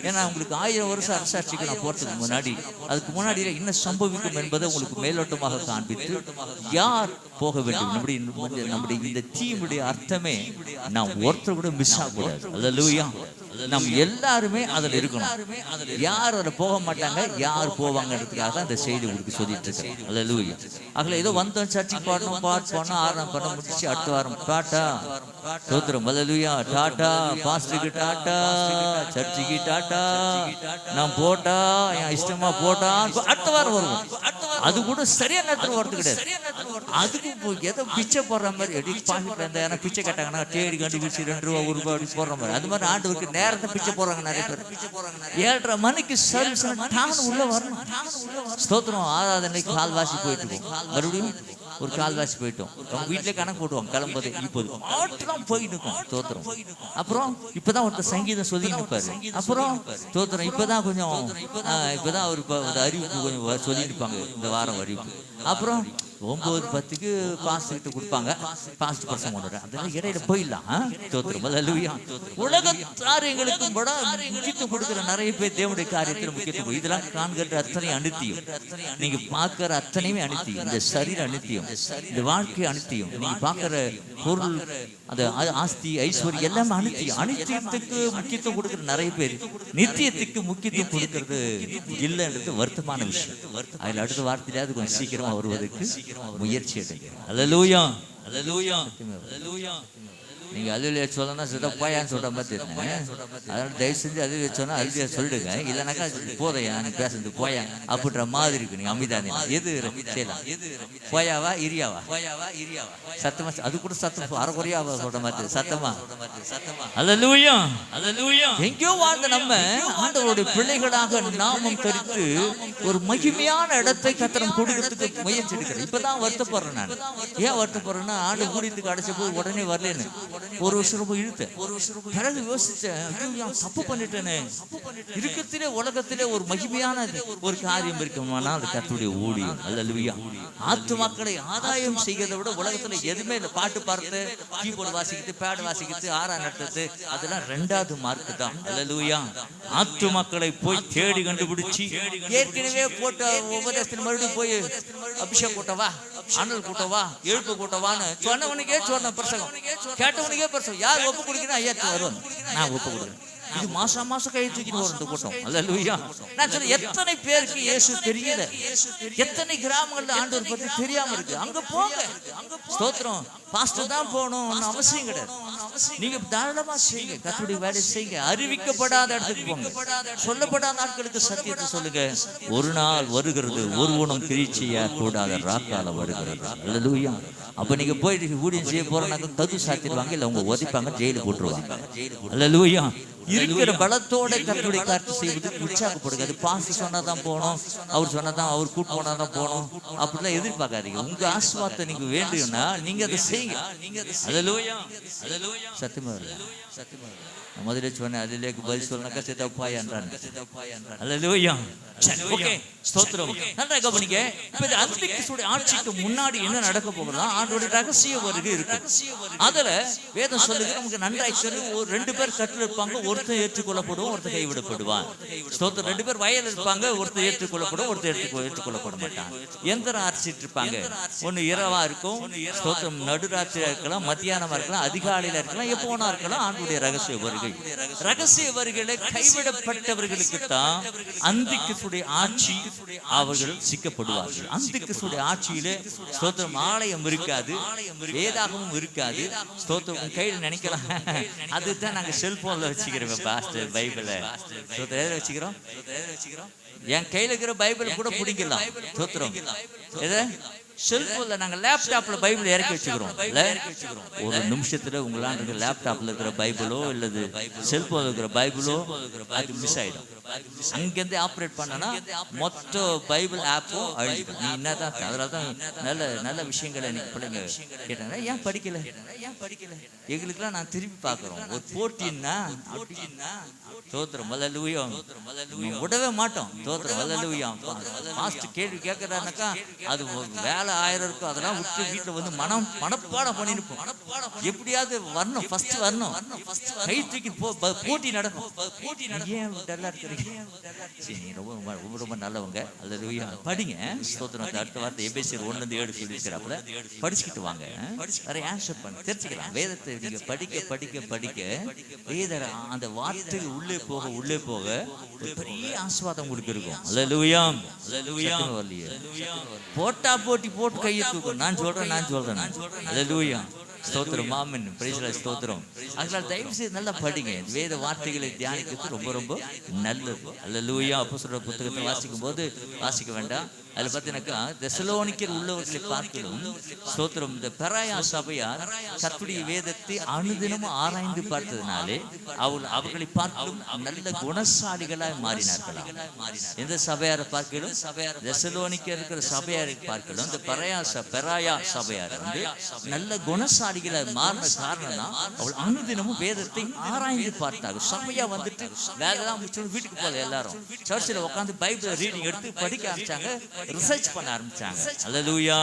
ஏன்னா உங்களுக்கு 1000 வருஷம் அரசாட்சிக்கு நான் போறதுக்கு முன்னாடி, அதுக்கு முன்னாடி என்ன சம்பவிக்கும் என்பதை உங்களுக்கு மேலோட்டமாக காண்பித்து யார் போக வேண்டும். நம்முடைய இந்த டீமுடைய அர்த்தமே நாம் ஒருத்தர் கூட மிஸ் ஆகக்கூடாது. அல்லேலூயா. நம்ம எல்லாருமே அதில் இருக்கணும். யார் அதில் போக மாட்டாங்க, யார் போவாங்கிறதுக்காக தான் இந்த செய்தி உங்களுக்கு சொல்லிட்டு இருக்கேன். அல்லேலூயா. அதில் ஏதோ வந்தோம், சர்ச்சைக்கு பாடணும், பாட்டு போனோம், ஆறாம் பண்ண முடிச்சு அடுத்த வாரம் டாட்டா. ஸ்தோத்திரம். அல்லேலூயா. டாட்டா பாஸ்டருக்கு, டாட்டா சர்ச்சைக்கு, டாட்டா நான் போட்டா என் இஷ்டமா போட்டா அடுத்த வாரம் வருவோம். அது கூட சரியான நேரத்தில் வரது கிடையாது. அதுக்கு ஏதோ பிச்சை போடுற மாதிரி எடி பாக்கெட்ல இருந்தா ஏன்னா பிச்சை கேட்டாங்கன்னா தேடி கண்டுபிடிச்சு 2 ரூபா 1 ரூபா அப்படி போடுற மாதிரி, அது மாதிரி ஆண்டவருக்கு நேரத்தை பிச்சை போடுறாங்க நிறைய பேர். 7:30 மணிக்கு சர்வீஸ் உள்ள வரணும். ஸ்தோத்திரம். ஆராதனைக்கு கால்வாசி போயிட்டு இருக்கோம், மறுபடியும் ஒரு கால்வாசி போயிட்டோம். அவங்க வீட்டிலே கணக்கு போட்டுவாங்க கிளம்புறது. இப்போது ஆட்டெல்லாம் போயிட்டு இருக்கும். ஸ்தோத்திரம். அப்புறம் இப்பதான் ஒருத்தர் சங்கீதம் சொல்லி இருப்பாரு. அப்புறம் ஸ்தோத்திரம். இப்பதான் கொஞ்சம் இப்பதான் அவர் அறிவிப்பு கொஞ்சம் சொல்லி இருப்பாங்க, இந்த வாரம் அறிவிப்பு. அப்புறம் 9:10க்கு பாஸ்டர்கிட்ட கொடுப்பாங்க, பாஸ்டர் பர்சன் கொண்டு அதெல்லாம் இடையில போயிடலாம். ஸ்தோத்திரம். அல்லேலூயா. உலக காரியங்களுக்கு முக்கியத்துவம் கொடுக்குற நிறைய பேர் தேவனுடைய காரியத்தில் முக்கியத்துவம். இதெல்லாம் காண்கிற அத்தனை அனித்தியம், நீங்க பார்க்கிற அத்தனையுமே அனித்தியம். இந்த சரீரம் அனித்தியம், இந்த வாழ்க்கை அனித்தியம், நீங்க பார்க்கிற பொருள், அந்த ஆஸ்தி ஐஸ்வர்யம் எல்லாமே அனித்தியம். அனித்தியத்துக்கு முக்கியத்துவம் கொடுக்குற நிறைய பேர் நித்தியத்துக்கு முக்கியத்துவம் கொடுக்கறது இல்லைன்றது வருத்தமான விஷயம். அதில் அடுத்த வார்த்தையிலாவது கொஞ்சம் சீக்கிரமா வருவதற்கு முயற்சி எடுங்க. அல்லேலூயா. அல்லேலூயா. அல்லேலூயா. நீங்க அலுவலியா சொல்லணும் சித்த போயான்னு சொல்ற மாதிரி தெரியுங்க. அதனால தயவு செஞ்சு அலுவலியா சொன்னா அலுவலியா சொல்லிடுங்க. இல்லைனாக்கா போதையா நீ பேசுறது போயா அப்படின்ற மாதிரி இருக்கு. நீங்க அமிதானே எது செய்யலாம்? போயாவா இரியாவா? சத்தமா, அது கூட சத்தம் அரைக்குறையாவா சொல்ற மாதிரி சத்தமா. அல்லேலூயா. அல்லேலூயா. எங்கேயோ வாழ்ந்த நம்ம ஆண்டவருடைய பிள்ளைகளாக நாமம் தரித்து ஒரு மகிமையான இடத்தை கர்த்தர் கொடுக்கிறதுக்கு முயற்சி எடுக்கிறேன். இப்பதான் வருத்தப்படுறேன் நான். ஏன் வருத்தப்படுறேன்னா, ஆண்டு கூடியத்துக்கு அடைச்ச போது உடனே வரலன்னு 1 வருஷம் ரொம்ப இழுத்தேன். பிறகு யோசிச்சேன், தப்பு பண்ணிட்டேனே. இருக்கத்திலே உலகத்திலே ஒரு மகிமையான ஒரு காரியம் இருக்குமானா அது கர்த்தருடைய ஊழியம். அல்லேலூயா. ஆத்துமாக்களை ஆதாயம் செய்கிறதை விட உலகத்துல எதுவுமே இல்லை. பாட்டு பார்த்து, கீபோர்டு வாசிக்கிட்டு, பேட் வாசிக்கிட்டு, ஆரா நடத்துறது அதெல்லாம் 2வது மார்க்கு தான். அல்லேலூயா. ஆத்துமாக்களை போய் தேடி கண்டுபிடிச்சு, ஏற்கனவே போட்ட உபதேசத்தில் மறுபடியும் போய் அபிஷேக் கூட்டவா, அனல் கூட்டவா, எழுப்பு கூட்டவான்னு சொன்னவனுக்கே சொன்ன பிரசங்கம், கேட்டவனுக்கே பிரசங்கம். யார் ஒப்பு கொடுக்கிறேன்? ஐயா வருவாங்க, நான் ஒப்பு கொடுக்குறேன். இது மாசம் கை தூக்கிட்டு வரும் இந்த கூட்டம். அல்லேலூயா. நான் சொல்ல, எத்தனை பேருக்கு இயேசு தெரியல, எத்தனை கிராமங்கள்ல ஆண்டவர் பத்தி தெரியாம இருக்கு. அங்க போங்க. ஸ்தோத்திரம். பாஸ்டர் தான் போகணும் அவசியம் கிடையாது. நீங்க தாராளமா செய்யுங்க, கர்த்தருடைய வேலை செய்யுங்க. அறிவிக்கப்படாத இடத்துக்கு போங்க, சொல்லப்படாத நாட்களுக்கு சத்தியத்தை சொல்லுங்க. ஒரு நாள் வருகிறது, ஒருவனும் கிரீச்சியா கூடாத ராக்கால வருகிறது. அல்லேலூயா. அப்ப நீங்க போயிட்டு ஊழியம் செய்ய போறனாக்க கது சாத்திடுவாங்க, இல்ல உங்க உதைப்பாங்க, ஜெயில போட்டுருவாங்க. அல்லேலூயா. இருக்கிற பலத்தோட கர்த்தருடைய காரியத்தை செய்வதற்கு உற்சாகப்படுங்க. அது பாஸ்டர் சொன்னாதான் போகணும், அவர் சொன்னாதான், அவர் கூட்டு போனாதான் போகணும் அப்படிலாம் எதிர்பார்க்காதீங்க. உங்க ஆசீர்வாதத்தை நீங்க வேண்டும்னா நீங்க அதை செய்யுங்க. அல்லேலூயா, சத்தியமா சத்தியமா முதல்ல சொன்னேன், அதிலேக்கு பதில் சொல்லனாக்கா சித்தப்பாய் என்றான். அல்லேலூயா. சரி, ஓகே, ஸ்தோத்திரம். நன்றாக கவனிங்க. இப்ப இந்த அந்திகிறிஸ்துவுடைய ஆட்சிக்கு முன்னாடி என்ன நடக்க போகுதுன்னா ஆண்டவருடைய ரகசிய வருகை இருக்கு. அதுல வேதம் சொல்லுது நமக்கு நன்றாய் தெரியும். ஒரு 2 பேர் கட்டில் இருப்பாங்க, ஒருத்தர் ஏற்றுக்கொள்ளப்படுவோம், ஒருத்தர் கைவிடப்படுவான். ஸ்தோத்திரம். 2 பேர் வயல் இருப்பாங்க, ஒருத்தர் ஏற்றுக்கொள்ளப்படும், ஒருத்தர் ஏற்றுக்கொள்ளப்பட மாட்டான். எந்திரம் அரைச்சிட்டு இருப்பாங்க. ஒன்னு இரவா இருக்கும், ஸ்தோத்திரம், நடுராத்திரியா இருக்கலாம், மத்தியானமா இருக்கலாம், அதிகாலையில இருக்கலாம், எப்போனா இருக்கலாம். ஆண்டவருடைய ரகசிய வருகை. ரகசிய வருகையில கைவிடப்பட்டவர்களுக்கு தான் அந்திகிறிஸ்துவுடைய ஆட்சி, அவர்கள் சிக்கப்படுவார்கள். அந்திகிறிஸ்துவுடைய ஆட்சியிலே ஸ்தோத்திரம் ஆலயம் இருக்காது, வேதாகமும் இருக்காது. ஸ்தோத்திரம் கையில் நினைக்கலாம், அதுதான் நாங்க செல்போன்ல வச்சுக்கிறோம் பாஸ்டர் பைபிளை. எதில் வச்சுக்கிறோம்? என் கையில இருக்கிற பைபிள் கூட பிடிக்கலாம். ஸ்தோத்திரம். எதை செல்போன்ல நாங்க லேப்டாப்ல பைபிள் இறக்கி வச்சுக்கிறோம். ஒரு நிமிஷத்துல உங்களாண்ட லேப்டாப்ல இருக்கிற பைபிளோ இல்லது செல்போன்ல இருக்கிற பைபிளோ அது மிஸ் ஆயிடும். அங்கிருந்து ஆப்ரேட் பண்ணனா மொத்த பைபிள் ஆப்பும் அழிஞ்சிடும். நீ என்னதான், அதனால தான் நல்ல நல்ல விஷயங்களை இன்னைக்கு பிள்ளைங்க கேட்டாங்க, ஏன் படிக்கல, எங்களுக்குலாம் நான் திருப்பி பார்க்குறோம். ஒரு போட்டின்னா அப்படின்னா தோத்திரம் அல்லேலூயா, விடவே மாட்டோம். தோத்திரம் அல்லேலூயா. மாஸ்டர் கேள்வி கேட்கறாருனாக்கா அது வேலை 1000 இருக்கும், அதெல்லாம் விட்டு வீட்டில் வந்து மனப்பாடம் பண்ணிருப்போம். எப்படியாவது வரணும், ஃபர்ஸ்ட் வரணும், கை தூக்கி போட்டி நடக்கும். ஏன் டல்லா இருக்கிறீங்க? ரொம்ப ரொம்ப நல்லவங்க. அல்லேலூயா. படிங்க. ஸ்தோத்திரம். அடுத்த வார்த்தை எபேசியர் 1:7 சொல்லியிருக்கிறாப்புல, படிச்சுக்கிட்டு வாங்க. வேற ஆன்சர் பண்ண தெரிஞ்சுக்கலாம். வேதத்தை நீங்க படிக்க படிக்க படிக்க வேத அந்த வார்த்தை உள்ளே போக உள்ளே போக ஒரு பெரிய ஆசீர்வாதம் உங்களுக்கு இருக்கும். அல்லேலூயா. போட்டா போட்டி போட்டு கையை தூக்கும். நான் சொல்றேன். அல்லேலூயா. ஸ்தோத்திரம். ஆமென். பிரைஸ் தி ஸ்தோத்திரம். அதனால தயவு செய்து நல்லா படிங்க. வேத வார்த்தைகளை தியானிக்கிறது ரொம்ப ரொம்ப நல்லது. அல்லேலூயா. அப்போஸ்தலர் புத்தகத்தை வாசிக்கும் போது வாசிக்க வேண்டாம். அதில் பார்த்தீங்கன்னாக்கா தெசலோனிக்கர் உள்ளவர்களை பார்க்கலும் ஸ்தோத்திரம், இந்த பெராயா சபையார் கர்த்தருடைய வேதத்தை அனுதினமும் ஆராய்ந்து பார்த்ததுனாலே அவர்களை பார்க்கலும் நல்ல குணசாலிகளாய் மாறினார்களாம். எந்த சபையாரை பார்க்கலும், தெசலோனிக்கர் இருக்கிற சபையாரை பார்க்கலும் இந்த பெராயா சபையார் வந்து நல்ல குணசாலிகளாய் மாறின காரணம் தான் அவள் அனுதினமும் வேதத்தை ஆராய்ந்து பார்த்தாங்க. சபையா வந்துட்டு வேலைலாம் முடிச்சு வீட்டுக்கு போல எல்லாரும் சர்ச்சில் உட்காந்து பைபிள் ரீடிங் எடுத்து படிக்க ஆரம்பிச்சாங்க, ரிசர்ச் பண்ண ஆரம்பிச்சாங்க. அல்லேலூயா.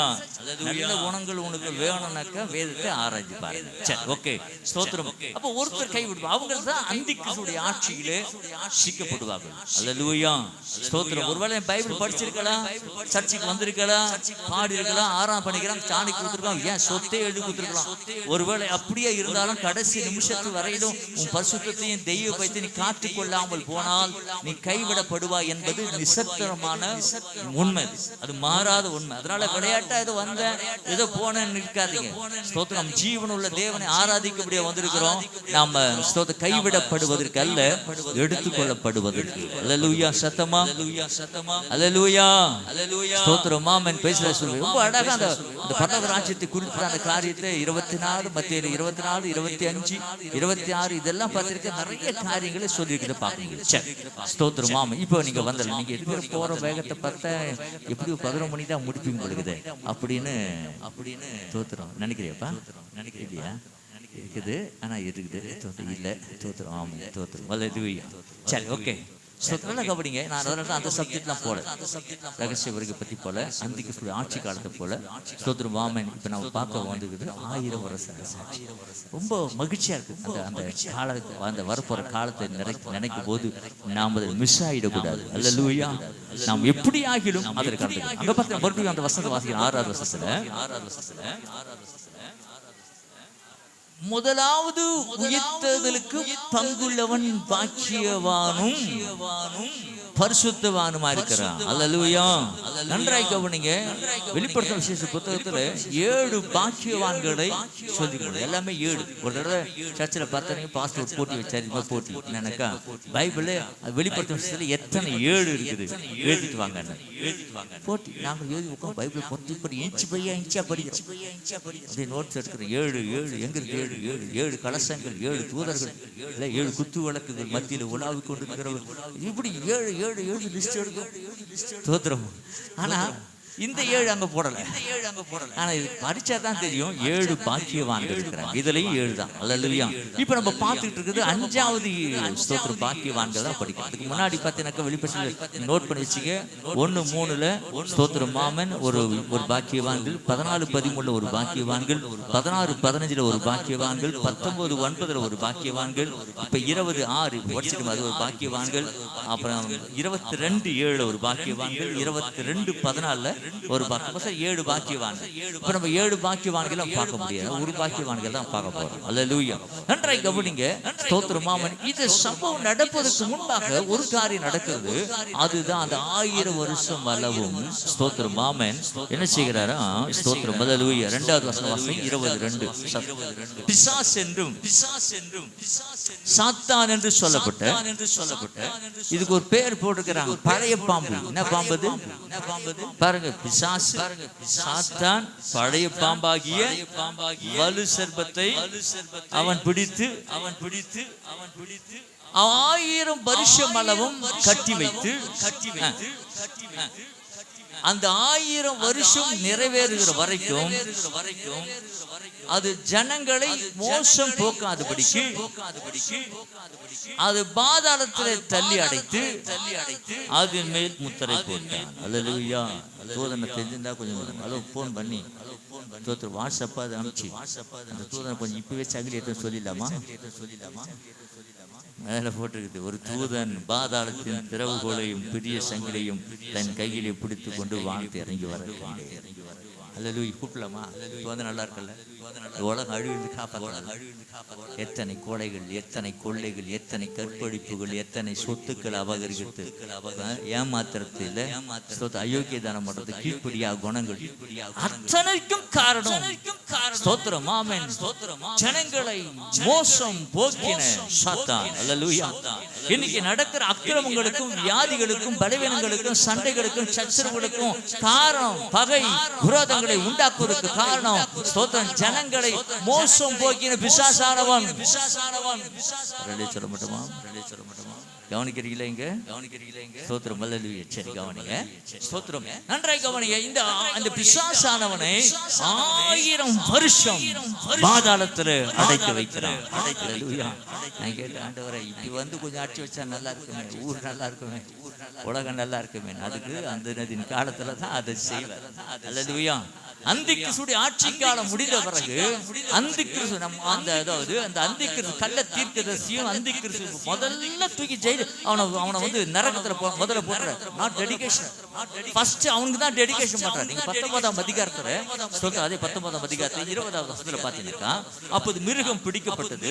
நல்ல குணங்கள் உனக்கு வேணும்னாக்கா வேதத்தை ஆராய்ச்சி பாருங்க. சரி, ஓகே, ஸ்தோத்திரம். அப்ப ஒருத்தர் கைவிடுவாங்க, அவங்க தான் அந்திகிறிஸ்துவுடைய ஆட்சியிலே சிக்கப்படுவார்கள். அல்லேலூயா. ஸ்தோத்திரம். ஒருவேளை பைபிள் படிச்சிருக்கலாம், சர்ச்சுக்கு வந்திருக்கலாம், பாடி இருக்கலாம், ஆராதனை பண்ணிக்கலாம், சாணி கொடுத்துருக்கலாம், ஏன் சொத்தை எழுதி கொடுத்துருக்கலாம். ஒருவேளை அப்படியே இருந்தாலும் கடைசி நிமிஷத்து வரையிலும் உன் பரிசுத்தத்தையும் தெய்வ பயத்தை நீ காத்துக் கொள்ளாமல் போனால் நீ கைவிடப்படுவாய் என்பது நிசப்தமான உண்மை. அது மாறாத உண்மை. அதனால விளையாட்டா ஏதோ வந்தேன் ஏதோ போனேன்னு இருக்காதீங்க. ஸ்தோத்திரம். ஜீவனுள்ள தேவனை ஆராதிக்கபடியா வந்திருக்கிறோம். நாம ஸ்தோத்திரம் கைவிடப்படுவதற்கு அல்ல, எடுத்துக்கொள்ளப்படுவதற்கு. அல்லேலூயா. சத்தமா அல்லேலூயா. ஸ்தோத்திரம். ஆமென். பேசல சொல்லி ரொம்ப அழகா அந்த பரலோக ராஜ்யத்தை குறித்த அந்த காரியத்தை 24 மத்தேயு 24, 25, 26 இதெல்லாம் பார்த்திருக்க நிறைய காரியங்களை சொல்லியிருக்கிறத பார்க்கணும். சரி, ஸ்தோத்திரம். ஆமென். இப்போ நீங்க வந்தல நீங்க எதிர போற வேகத்தை பார்த்தா எப்படி 11 மணி தான் முடிப்பீங்க பொழுது அப்படின்னு தோத்துறோம் நினைக்கிறியாப்பா? நினைக்கிறீங்களா? இருக்குது, ஆனா இருக்குது இல்ல. தோத்துறோம். ஆமா, தோத்துறோம். அல்லேலூயா. சரி, ஓகே. நல்லா கவனிங்க. நான் அதனால அந்த சப்ஜெக்ட்லாம் போல, ரகசிய வருகை பத்தி போல, அந்திகிறிஸ்துவுடைய ஆட்சி காலத்தை போல. ஸ்தோத்திரம். ஆமென். இப்ப நம்ம பார்க்க வந்துக்குது 1000 வருஷம். ரொம்ப மகிழ்ச்சியா இருக்கு. அந்த காலத்தை, அந்த வரப்போற காலத்தை நினைக்கும் போது நாம் அதை மிஸ் ஆயிடக்கூடாது. அல்லேலூயா. நாம் எப்படி ஆகிலும் அதற்கு அங்க பார்த்து மறுபடியும் அந்த வசனத்தை வாசிக்கிறோம். 6வது வசனத்துல முதலாவது உயிர்த்தெழுதலுக்கு பங்குள்ளவன் பாக்கியவானும் பரிசுத்தவானுமா இருக்கிறான். அல்லேலூயா. நன்றாய் கவனிங்க. வெளிப்படுத்தின விசேஷ புத்தகத்துல 7 பாக்கியவான்களை சொல்லிக்கணும். எல்லாமே 7. ஒரு தடவை சர்ச்சில் பார்த்தீங்க பாஸ்போர்ட் போட்டி வச்சாரு. இந்த போட்டி என்னக்கா பைபிள் வெளிப்படுத்தின விசேஷத்துல எத்தனை 7 இருக்குது எழுதிட்டு வாங்க போட்டி. நாங்கள் எழுதி உட்காந்து பைபிள் பொறுத்து படி இன்ச்சா படிக்கிறோம். நோட்ஸ் எடுக்கிற 7 எங்க இருக்கு? 7 கலசங்கள், 7 தூதர்கள், 7 குத்து வழக்குகள் மத்தியில் உலாவி கொண்டிருக்கிறவர், இப்படி 7 லிஸ்ட் எடுக்கும். தோத்திரம். ஆனா இந்த 7 அங்க போடல. ஆனா இது படிச்சா தான் தெரியும் 7 பாக்கியவான்கள் இருக்கிறாங்க. இதுலயும் 7 தான். அல்லேலூயா. இப்ப நம்ம பார்த்துட்டு இருக்குது 5வது ஸ்தோத்திரம் பாக்கியவான்கள் தான் படிக்கிறோம். அதுக்கு முன்னாடி பார்த்தீங்கன்னா வெளிப்படையில நோட் பண்ணி வச்சுக்க. 1:3 ஸ்தோத்திரம் மாமன் ஒரு பாக்கியவான்கள், 14:13 ஒரு பாக்கியவான்கள், 16:15 ஒரு பாக்கியவான்கள், 19:9 ஒரு பாக்கியவான்கள், இப்ப 20:6 படிச்சுட்டு அது ஒரு பாக்கியவான்கள், அப்புறம் 22:7 ஒரு பாக்கியவான்கள், 22:14 ஒரு பாக்கியம். 7 பாக்கியவான்கள். இப்ப நம்ம 7 பாக்கியவான்கள் பார்க்க முடியாது, ஒரு பாக்கியவான்கள் தான் பார்க்க போறோம். அல்லேலூயா. நன்றாய் கவனிங்க. ஸ்தோத்திரம் மாமன். இது சம்பவம் நடப்பதற்கு முன்பாக ஒரு காரியம் நடக்கிறது. அதுதான் அந்த 1000 வருஷம் அளவும் ஸ்தோத்திரம் மாமன் என்ன செய்கிறாரா? ஸ்தோத்திரம். அல்லேலூயா. 2வது வசனம் 22. பிசாஸ் என்றும் சாத்தான் என்று சொல்லப்பட்ட இதுக்கு ஒரு பேர் போட்டுக்கிறாங்க, பழைய பாம்பு. என்ன பாம்பு? பாருங்க, பிசாசு, சாத்தான், பழைய பாம்பாகிய வலு சர்ப்பத்தை அவன் பிடித்து 1000 வருஷம் அளவும் கட்டி வைத்து அந்த 1000 வருஷம் நிறைவேறுகிற வரைக்கும் அது ஜனங்களை மோசம் போக்காதபடிக்கு அது பாதாளத்தில் தள்ளி அடைத்து அதன் மேல் முத்திரை போட்டான். அல்லேலூயா. தூதனை தெரிஞ்சிருந்தா கொஞ்சம் போன் பண்ணி வாட்ஸ்அப்பா அதை அனுப்பிச்சு அந்த தூதனை கொஞ்சம் இப்பவே சகிலி எடுத்து சொல்லிடலாமா? மேல போட்டிருக்குது, ஒரு தூதன் பாதாளத்தின் திறவுகோலையும் பெரிய சங்கிலையும் தன் கையிலே பிடித்து கொண்டு வானத்தை இறங்கி வர. அல்லேலூயா. கூப்பிடலாமா? வந்து நல்லா இருக்கல. உலகம் அழிவிருந்து காப்பாற்ற. எத்தனை கொலைகள், எத்தனை கொள்ளைகள், எத்தனை கற்பழிப்புகள், எத்தனை சொத்துக்கள் அபகரித்து ஏமாத்திரத்தில் அயோக்கிய தானம் பண்றது, கீழ்ப்படியா குணங்கள், அத்தனைக்கும் காரணம் ஸ்தோத்திரம் ஆமென். ஜனங்களை மோசம் போக்கின சாத்தான். அல்லேலூயா. இன்னைக்கு நடக்கிற அக்கிரமங்களுக்கும் வியாதிகளுக்கும் பலவீனங்களுக்கும் சண்டைகளுக்கும் சச்சரவுகளுக்கும் காரணம் பகை விரோதங்களை உண்டாக்குவதற்கு காரணம் ஸ்தோத்திரம் ஜனங்களை மோசம் போக்கின பிசாசானவன். சொல்ல மாட்டோமா? கவனிக்கிறீங்களா? இங்க ஸ்தோத்திரம். அல்லேலூயா. சரி கவனிங்க. ஸ்தோத்திரம். நன்றாய் கவனிங்க. இந்த பிசாசானவனை 1000 வருஷம் பாதாளத்துல அடைக்க வைக்கிறான். அல்லேலூயா. நான் கேட்ட ஆண்டவரை இப்படி வந்து கொஞ்சம் ஆட்சி வச்சா நல்லா இருக்குமே, ஊர் நல்லா இருக்குமே, உலகம் நல்லா இருக்குமே. அதுக்கு அந்த நதியின் காலத்துல தான் அதை செய்வார். அல்லேலூயா. அந்திக்கிறிஸ்துடைய ஆட்சி காலம் முடிந்த பிறகு அந்திக்கிறிஸ்து அந்த அந்திக்கிறிஸ்து கள்ள தீர்க்கதரிசியும் அந்திக்கிறிஸ்து முதல்ல தூக்கி ஜெயில அவனை வந்து நரகத்துல முதல்ல போடுற. Not dedication. ஃபர்ஸ்ட் அவனுக்கு தான் டெடிகேஷன் பண்றாரு. நீங்க 19ஆம் அதிகாரத்துல அதே 19ஆம் அதிகாரத்துல 20வது வசனத்துல பாத்தீங்கன்னா, அப்போது மிருகம் பிடிக்கப்பட்டது,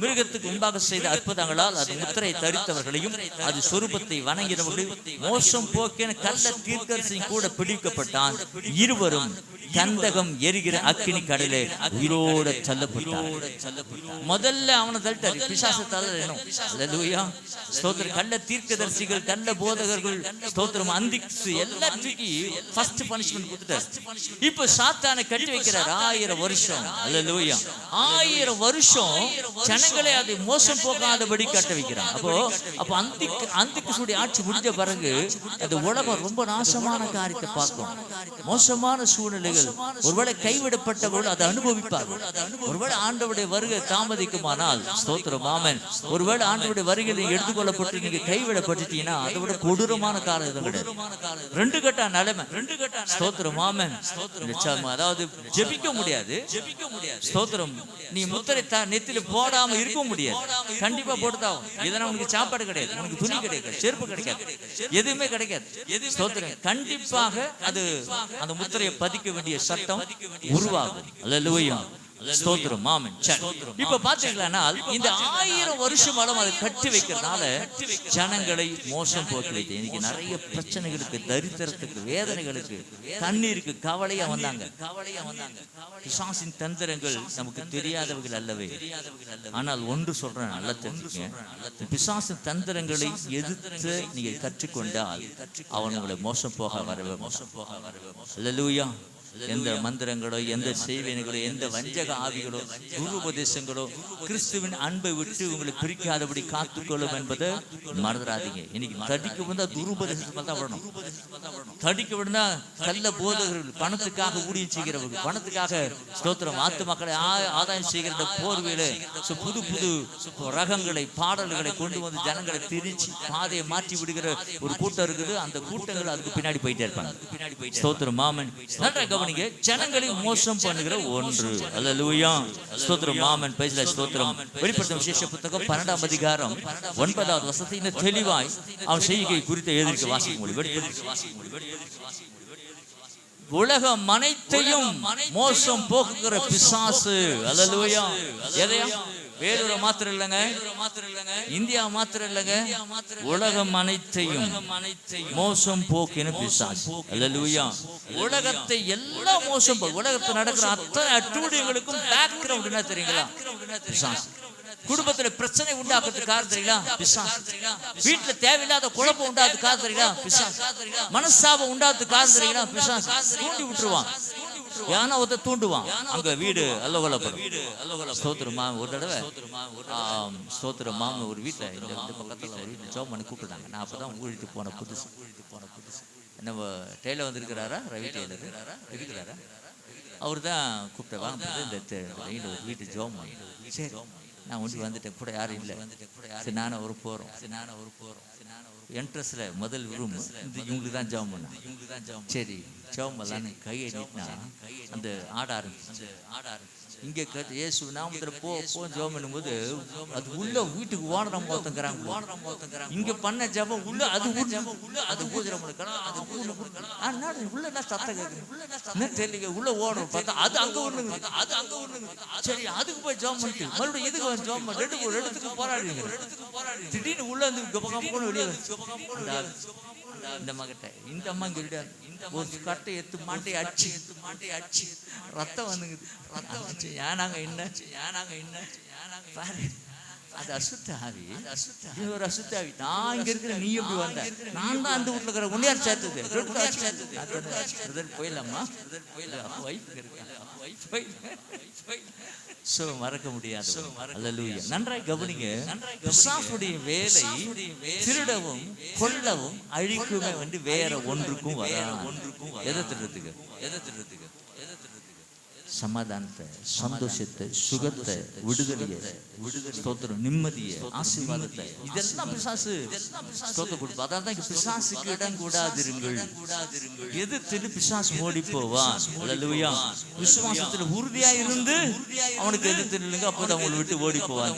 மிருகத்துக்கு முன்பாக செய்த அற்புதங்களால் அது முத்திரை தரித்தவர்களையும் அது சொரூபத்தை வணங்கினவர்களையும் மோசம் போக்கின கள்ள தீர்க்கதரிசியும் கூட பிடிக்கப்பட்டான். இருவரும் கந்தகம் எரிகிற அக்கினி கடலே உயிரோட தள்ளப்பட்டார். முதல்ல அவனை தள்ளிட்டாரு, பிசாசு தள்ளணும். அல்லேலூயா. ஸ்தோத்திரம். கள்ள தீர்க்கதரிசிகள், கள்ள போதகர்கள், ஸ்தோத்திரம் அந்திக்கிறிஸ்து எல்லாத்துக்கும் ஃபர்ஸ்ட் பனிஷ்மென்ட் கொடுத்துட்டார். இப்ப சாத்தானை கட்டி வைக்கிறார் 1000 வருஷம். அல்லேலூயா. 1000 வருஷம் ஜனங்களை அதை மோசம் போகாதபடி கட்ட வைக்கிறான். அப்போ அந்திக்கிறிஸ்துடைய ஆட்சி முடிஞ்ச பிறகு அந்த உலகம் ரொம்ப நாசமான காரியத்தை பார்க்கும், மோசமான சூழ்நிலைகள். ஒருவேளை கைவிடப்பட்டவர்கள் அதை அனுபவிப்பார்கள். ஒருவேளை ஆண்டவருடைய வருகை தாமதிக்குமானால் ஸ்தோத்திரம் ஆமென், ஒருவேளை ஆண்டவருடைய வருகையில் எடுத்துக்கொள்ளப்பட்டு நீங்க கைவிடப்பட்டுட்டீங்கன்னா அதை விட கொடூரமான காரணம் கிடையாது. 2 கட்ட நிலைமை. ஸ்தோத்திரம் ஆமென். அதாவது ஜெபிக்க முடியாது. ஸ்தோத்திரம். நீ முத்திரை நெத்தில போடாம இருக்க முடியாது. கண்டிப்பா போட்டுதான். இதனால உனக்கு சாப்பாடு கிடையாது, உனக்கு துணி கிடைக்காது, செருப்பு கிடைக்காது, எதுவுமே கிடைக்காது. ஸ்தோத்திரம். கண்டிப்பாக அது அந்த முத்திரையை பதிக்க வேண்டிய சட்டம் உருவாகும். அல்லேலூயா. ஸ்தோத்திரம் ஆமென். இப்ப பாத்தீங்கன்னா இந்த 1000 வருஷம் அதை கட்டி வைக்கிறதுனால ஜனங்களை மோசம் போக்கி வைத்து இன்னைக்கு நிறைய பிரச்சனைகளுக்கு, தரித்திரத்துக்கு, வேதனைகளுக்கு, கண்ணீருக்கு கவலையா வந்தாங்க. பிசாசின் தந்திரங்கள் நமக்கு தெரியாதவர்கள் அல்லவே. ஆனால் ஒன்று சொல்றேன், நல்லா தெரிஞ்சுக்கங்க. பிசாசின் தந்திரங்களை எதிர்த்து நீங்க கற்றுக்கொண்டால் அவன் உங்களை மோசம் போக வரவே அல்லேலூயா. எந்த மந்திரங்களோ, எந்த செய்வினைகளோ, எந்த வஞ்சக ஆவிகளோ, குருபதேசங்களோ கிறிஸ்துவின் அன்பை விட்டு உங்களை பிரிக்காதபடி காத்துக்கொள்ளும் என்பதை மறந்துடாதீங்க. இன்னைக்கு தடிக்க வந்தா துருபதேசமா தான் வரணும். தடிக்க விடுனா கள்ள போதகர்கள், பணத்துக்காக ஊழியம் செய்கிறவர்கள், பணத்துக்காக ஸ்தோத்திரம் ஆத்துமக்களை ஆதாயம் செய்கிற போர்வையில புது புது ரகங்களை, பாடல்களை கொண்டு வந்து ஜனங்களை திரிச்சு பாதையை மாற்றி விடுகிற ஒரு கூட்டம் இருக்குது. அந்த கூட்டங்கள் அதுக்கு பின்னாடி போயிட்டே இருப்பாங்க. ஸ்தோத்திரம் ஆமென். கவனிங்க, ஜனங்களை மோசம் பண்ணுகிற ஒன்று. அல்லேலூயா ஸ்தோத்திரம் ஆமென். பேசல ஸ்தோத்திரம். வெளிப்படுத்தும் விசேஷ புத்தகம் 12ஆம் அதிகாரம் 9வது வசனத்தை இன்னும் தெளிவாய் அவன் செய்கை குறித்த எழுதியிருக்க வாசிக்க முடியும். உலகம் அனைத்தையும் மோசம் போக்குகிற பிசாசு. அல்லேலூயா. எதையா? வேலூரை மாத்திரம் இல்லைங்க, இந்தியா மாத்திரம் இல்லைங்க, உலகம் அனைத்தையும் மோசம் போக்கின பிசாசு. அல்லேலூயா. உலகத்தை எல்லாம் மோசம் போக்கு. உலகத்தில் நடக்கிற அத்தனை அட்டூழியங்களுக்கும் பேக்ரவுண்ட் என்ன தெரியுங்களா? பிசாசு. குடும்பத்துல பிரச்சனை உண்டாக்குறதுக்கு காரணம் தெரியுங்களா? பிசாசு. வீட்டுல தேவையில்லாத குழப்பம் உண்டாக்குறதுக்கு காரணம் தெரியுங்களா? பிசாசு. மனஸ்தாபம் உண்டாக்குறதுக்கு காரணம் தெரியுங்களா? பிசாசு. தூண்டி விட்டுருவான். யானா ஒருத்த தூண்டுவான், அங்க வீடு அல்லோகலப்படும். ஸ்தோத்திரமா. ஒரு தடவை ஸ்தோத்திரமா ஒரு வீட்டுல இந்த பக்கத்துல ஒரு வீட்டுல ஜோம் பண்ணி கூப்பிட்டாங்க. நான் அப்பதான் ஊழிட்டு போன புதுசு. நம்ம டெய்லர் வந்திருக்கிறாரா? ரவி டெய்லர் இருக்கிறாரா? அவரு தான் கூப்பிட்ட வாங்க இந்த ஒரு வீட்டு ஜோம். சரி, நான் ஒண்டி வந்துட்டேன், கூட யாரும் இல்லை. சரி, நானும் ஒரு போறோம். என்ட்ரஸ்ல முதல் ரூம் இவங்களுக்கு தான் ஜாம் பண்ண. சரி, ஜாம் பண்ணலான்னு கையை நீட்டினா அந்த ஆட ஆரம்பிச்சு. இங்கே இயேசு நாமத்துல போ ஜெபம் பண்ணும்போது அது உள்ள வீட்டுக்கு ஓடுற மொத்தங்கிறாங்க. இங்க பண்ண ஜெபம் உள்ள அது அது உள்ள சத்தம் கேட்குது தெரியல. உள்ள ஓடுறோம் பார்த்தா அது அங்க ஒண்ணுங்க. சரி, அதுக்கு போய் ஜெபம் பண்ணிட்டு மறுபடியும் இதுக்கு ஜெபம் பண்ணி ரெண்டு இடத்துக்கு போராடுங்க. திடீர்னு உள்ள வந்து வெளியே இந்த மகிட்ட இந்த அம்மா இங்க ஒரு கட்டை எத்து மாட்டை அடிச்சு ரத்தம் வந்துங்குது. ஏனாங்க என்ன பாரு, அது அசுத்தாவி. ஒரு அசுத்தாவி. நான் இங்க இருக்கிற, நீ எப்படி வந்த? நான் தான் அந்த வீட்டுல இருக்கிற. உன்னையார் சேர்த்தது போயிடலாமா? மறக்க முடியாது. அல்லேலூயா. நன்றாய் கவனிங்க. பிசாசுடைய வேலை திருடவும் கொல்லவும் அழிக்குமே வந்து வேற ஒன்றுக்கும் எதை திருடுறதுக்கு? சமாதானத்தை, சந்தோஷத்தை, சுகத்தை, விடுதலையை, ஸ்தோத்திரம், நிம்மதியை, ஆசீர்வாதத்தை, இதெல்லாம் பிசாசு ஸ்தோத்திரம் கொடுப்பா. அதான் தான் பிசாசுக்கு இடம் கூடாதிருங்கள். எதிர்த்து பிசாசு ஓடி போவான். அல்லேலூயா. விசுவாசத்துல உறுதியா இருந்து அவனுக்கு எதிர்த்து நில்லுங்க, அப்போதான் அவங்களை விட்டு ஓடி போவான்.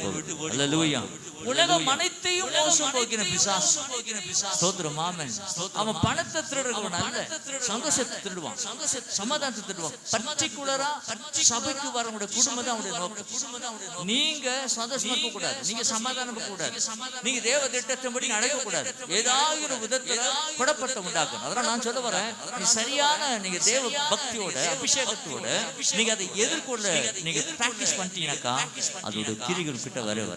அல்லேலூயா. உலகம் அனைத்தையும் மோசம் போக்கின பிசாசு. ஸ்தோத்திரம் ஆமென். அவன் பணத்தை திருடுறவன் அல்ல, சந்தோஷத்தை திருடுவான், சமாதானத்தை திருடுவான். பர்டிகுலரா சபைக்கு வரவங்களுடைய குடும்பம் தான் அவனுடைய நோக்கம். நீங்க சந்தோஷமா இருக்க கூடாது, நீங்க சமாதானம் இருக்க கூடாது, நீங்க தேவ திட்டத்தின்படி நடக்க கூடாது. ஏதாவது ஒரு விதத்துல குழப்பத்தை உண்டாக்கணும். அதெல்லாம் நான் சொல்ல வரேன். நீ சரியான நீங்க தேவ பக்தியோட அபிஷேகத்தோட நீங்க அதை எதிர்கொள்ள நீங்க பிராக்டிஸ் பண்ணிட்டீங்கன்னாக்கா அதோட கிரிகள் கிட்ட வர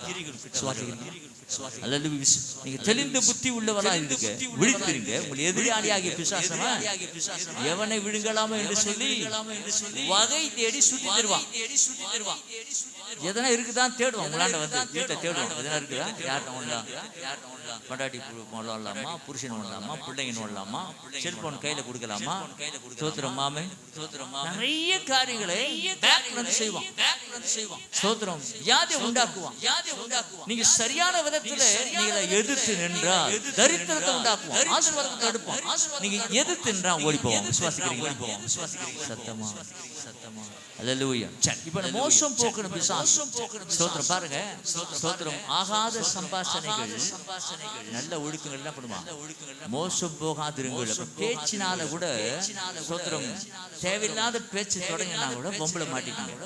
நீங்க தெளிந்த புத்தி உள்ளவரா இருக்க விழித்திருங்க. உங்கள் எதிராளியாகிய பிசாசமா எவனை விழுங்கலாமோ என்று சொல்லி வகை தேடி சுத்தி தருவான். எதனா இருக்குதான் தேடுவான். உங்களாண்ட வந்து வீட்டை தேடுவான். எதனா இருக்குதா? யார்கிட்ட ஒண்ணலாம், கொண்டாடி பண்ணலாமா, புருஷன் பண்ணலாமா, பிள்ளைங்க பண்ணலாமா, செல்போன் கையில கொடுக்கலாமா, ஸ்தோத்திரம் மாமே, நிறைய காரியங்களை செய்வான். ஸ்தோத்திரம் வியாதியை உண்டாக்குவான். நீங்க சரியான சரீரத்துல நீங்க எதிர்த்து நின்றால் தரித்திரத்தை உண்டாக்குவோம், ஆசீர்வாதத்தை தடுப்போம். நீங்க எதிர்த்து நின்றா ஓடி போவோம். விசுவாசிக்கிறீங்களா? சத்தமா சத்தமா அல்லேலூயா. இப்ப மோசம் போக்குன பிசாசு ஸ்தோத்திரம் பாருங்க. ஸ்தோத்திரம் ஆகாத சம்பாஷணைகள் நல்ல ஒழுக்கங்கள் என்ன பண்ணுவான்? மோசம் போகாதிருங்கள். பேச்சினால கூட ஸ்தோத்திரம் தேவையில்லாத பேச்சு தொடங்கினா கூட பொம்பளை மாட்டிக்கணும்.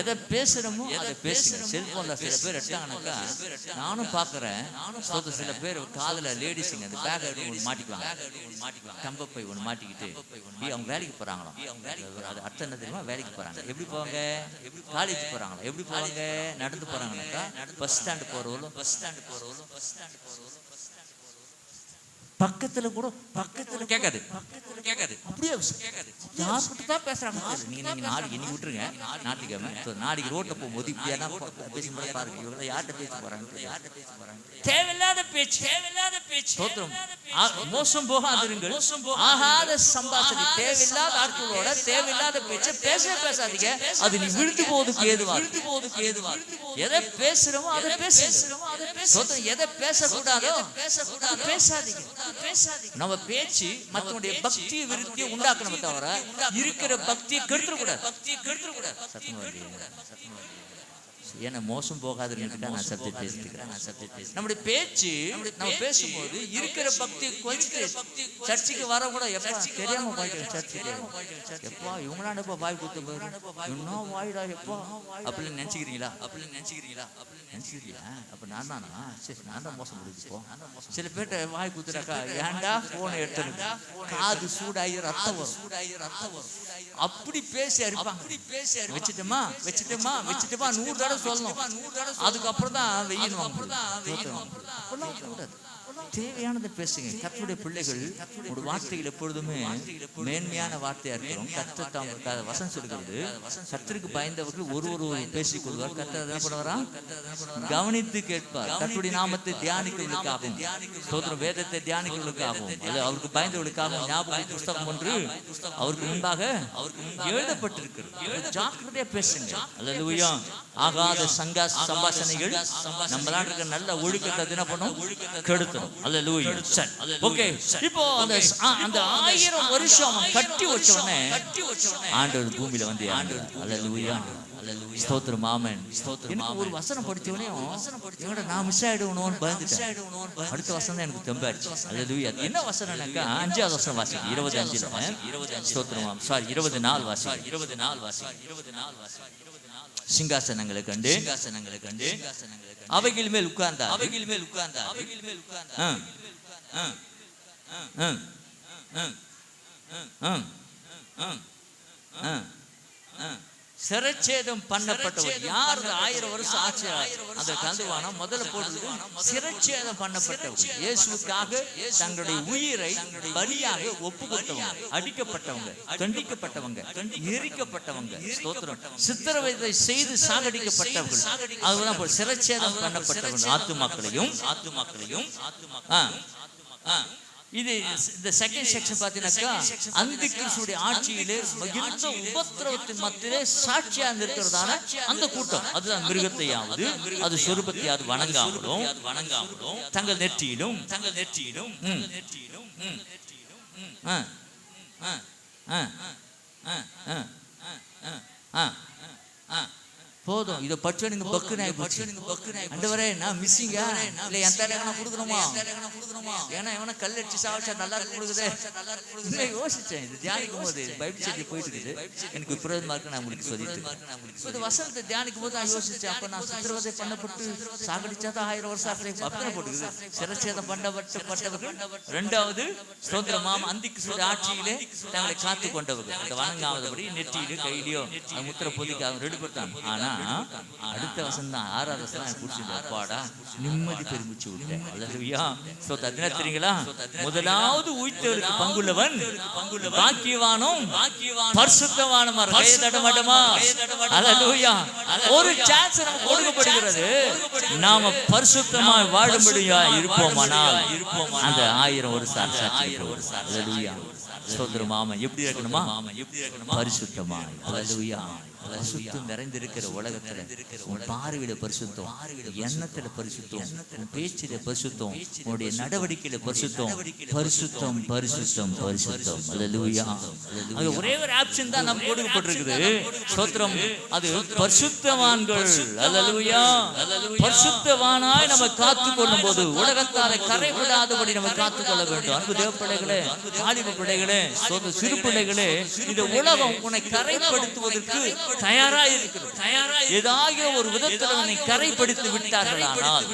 எதை பேசுறோமோ அதை பேசுங்க. செல்போன்ல சில பேர் எடுத்தாங்கனாக்கா நானும் பாக்குறேன். ஸ்தோத்திரம் சில பேர் காதுல லேடிஸுங்க அந்த பேக் ஒன்று மாட்டிக்குவாங்க, கம்பப்பை ஒன்று மாட்டிக்கிட்டு அவங்க வேலைக்கு போறாங்களாம். அது அர்த்தம் என்ன தெரியுமா? வேலைக்கு போறாங்க. எப்படி போவாங்க? காலேஜ் போறாங்களா? எப்படி போவாங்க? நடந்து போறாங்கனாக்கா பஸ் ஸ்டாண்டு போறவங்களும் பக்கத்துல கூட கேட்காது அப்படியே யார்கிட்ட தான் பேசுறாங்க. நீங்க நாளைக்கு இன்னைக்கு விட்டுருங்க, நாட்டுக்கிழமை நாளைக்கு ரோட்ல போகும்போது இப்படியா பேசும்போது பாருங்க இவங்க யார்கிட்ட பேச போறாங்க. தேவையில்லாத பேச்சு. மோசம் போகாதிருங்கள். ஆகாத சம்பாஷணை தேவையில்லாத ஆட்களோட தேவையில்லாத பேச்ச பேசாதீங்க. அது நீ விழுந்து போவதுக்கு ஏதுவா. எதை பேசுறோமோ அதை பேசுங்க. எதை பேசக்கூடாதோ பேசாதீங்க. நம்ம பேச்சு மற்றவனுடைய பக்தியை விருத்தியை உண்டாக்கணும் தவிர இருக்கிற பக்தியை கெடுத்துடக்கூடாது. ஏன்னா மோசம் போகாதுன்னு நான் சப்ஜெக்ட் பேசிக்கிறேன். நம்முடைய பேச்சு நம்ம பேசும்போது இருக்கிற பக்தி கொஞ்சம் சர்ச்சைக்கு வர கூட எப்பா தெரியாம போயிட்டு சர்ச்சைக்கு எப்பா இவங்களாம் எப்பா வாய் குத்து போயிரு இன்னும் வாயிடா எப்பா அப்படின்னு நினைச்சுக்கிறீங்களா? அப்ப நான் தானா? சரி நான் தான் மோசம் முடிச்சுப்போம். சில பேர்ட்ட வாய் குத்துறாக்கா ஏன்டா போனை எடுத்துருக்கா காது சூடாகி ரத்தம் வரும். அப்படி பேசி இருப்பாங்க. வச்சுட்டோமா 100 தடவை சொல்லணும். அதுக்கப்புறம் தான் வெயில் தேவையானதை பேசுங்க. கர்த்தருடைய பிள்ளைகள் ஒரு வார்த்தைகள் எப்பொழுதுமே மேன்மையான வார்த்தையா இருக்கிறோம். கர்த்தர் வசனம் சொல்கிறது கர்த்தருக்கு பயந்தவர்கள் ஒரு பேசிக் கொள்வார். கர்த்தர் என்ன பண்ணுவாரா? கவனித்து கேட்பார். கர்த்தருடைய நாமத்தை தியானிக்கிறவர்களுக்காகவும் ஸ்தோத்திரம் வேதத்தை தியானிக்கிறவர்களுக்காகவும் அல்ல அவருக்கு பயந்தவர்களுக்காகவும் ஞாபக புஸ்தகம் ஒன்று அவருக்கு முன்பாக எழுதப்பட்டிருக்கிறது. ஜாக்கிரதையா பேசுங்க. அல்லேலூயா. ஆகாத சம்பாஷணைகள் நம்மளால இருக்க நல்ல ஒழுக்கத்தை என்ன பண்ணும்? கெடுத்துடும். அல்லேலூயா. ஓகே, இப்போ அந்த 1000 வருஷம் கட்டி வச்சோனே ஆண்டவர் பூமியில வந்து அல்லேலூயா. ஸ்தோத்திரம் ஆமென். எனக்கு ஒரு வசனம் படிச்சவனே நான் மிஸ் ஆயிடுவோன்னு பயந்துட்டேன். அடுத்த வசனம் தான் எனக்கு தெம்பாச்சு. அல்லேலூயா. என்ன வசனம்னாக்கா 5வது வசனம் வாசிங்க. 25 ஸ்தோத்திரம் சாரி 24 வாசி. சிங்காசனங்களை கண்டு அவைகள் மேல் உட்கார்ந்தார். சிரச்சேதம் பண்ணப்பட்டவர் யார்? 1000 வருஷம் ஆச்சு அந்த கந்துவானம் முதல்ல போடுறது. சிரச்சேதம் பண்ணப்பட்டவர் இயேசுவுக்காக தங்களுடைய உயிரை பலியாக ஒப்பு கொடுத்தவங்க, அடிக்கப்பட்டவங்க, கண்டிக்கப்பட்டவங்க, எரிக்கப்பட்டவங்க, ஸ்தோத்திரம் சித்திரவதை செய்து சாகடிக்கப்பட்டவர்கள். அதுதான் சிரச்சேதம் பண்ணப்பட்டவர்கள் ஆத்துமாக்களையும் இது இந்த செகண்ட் செக்ஷன் பார்த்தீங்கன்னாக்கா அந்தி கிறிஸ்துவுடைய ஆட்சியிலே மிகுந்த உபத்திரவத்தின் மத்தியிலே சாட்சியா இருக்கிறதான அந்த கூட்டம். அதுதான் மிருகத்தையாவது அது சொரூபத்தையாவது வணங்காமலும் தங்கள் நெற்றியிலும் போதும். இதை பற்றி நீங்க பக்குனே நான் மிஸ்ஸிங்க இல்லை என் தேவையான கொடுக்கணுமா? ஏன்னா இவனை கல்லடிச்சு சாவச்சா நல்லா கொடுக்குது. யோசிச்சேன் இது தியானிக்கும் போது பைபிள் ஸ்டடி போயிட்டு இருக்குது. எனக்கு பிரயோஜனமா இருக்கு. நான் உங்களுக்கு சொல்லிட்டு இது வசனத்தை தியானிக்கும் போது நான் யோசிச்சேன். அப்ப நான் சித்திரவதை பண்ணப்பட்டு சாகடிச்சாதான் 1000 வருஷம் அப்படியே போட்டுக்குது. சிரச்சேதம் பண்ணப்பட்டவர்கள். 2வது ஸ்தோத்திரமாம் அந்திக்கு ஆட்சியிலே தங்களை காத்து கொண்டவர்கள். அந்த வணங்காதபடி நெற்றியிலோ கையிலையோ முத்திர பொதிக்காக ரெடி கொடுத்தாங்க. ஆனா அடுத்த வசனம் தான் 6வது வசனம் எனக்கு பிடிச்சிருந்தது. அப்பாடா நிம்மதி பெருமிச்சு விட்டேன். அல்லேலூயா. தெரியுங்களா? முதலாவது உயிர்த்தெழுதலுக்கு பங்குள்ளவன் பாக்கியவானும் பரிசுத்தவானும். கையை தட்ட மாட்டோமா? அல்லேலூயா. ஒரு சான்ஸ் நமக்கு கொடுக்கப்படுகிறது. நாம பரிசுத்தமாய் வாழும்படியா இருப்போமானால் அந்த 1000 வருஷம் அல்லேலூயா. ஸ்தோத்திரம். ஆமென். எப்படி இருக்கணுமா? பரிசுத்தமாய். அல்லேலூயா. பரிசுத்தம் நிறைந்திருக்கிற உலகத்துல உன் பார்வையில பரிசுத்தம், எண்ணத்துல பரிசுத்தம், உன் பேச்சில பரிசுத்தம், உன்னுடைய நடவடிக்கையில பரிசுத்தம், பரிசுத்தம் பரிசுத்தம் பரிசுத்தம். அல்லேலூயா. அங்க ஒரே ஒரு ஆப்ஷன் தான் நமக்கு கொடுக்கப்பட்டிருக்குது. ஸ்தோத்திரம். அது பரிசுத்தவான்கள். அல்லேலூயா. பரிசுத்தவானாய் நம்ம காத்துக்கொள்ளும் போது உலகத்தாரை கரைவிடாதபடி நம்ம காத்துக்கொள்ள வேண்டும். அன்பு தேவ பிள்ளைகளே, வாலிப பிள்ளைகளே, சிறு பிள்ளைகளே, இந்த உலகம் உன்னை கரைப்படுத்துவதற்கு தயாராக இருக்கிறது. ஏதாவது ஒரு விதத்துல உன்னை கரைப்படுத்தி விட்டார்களானால்,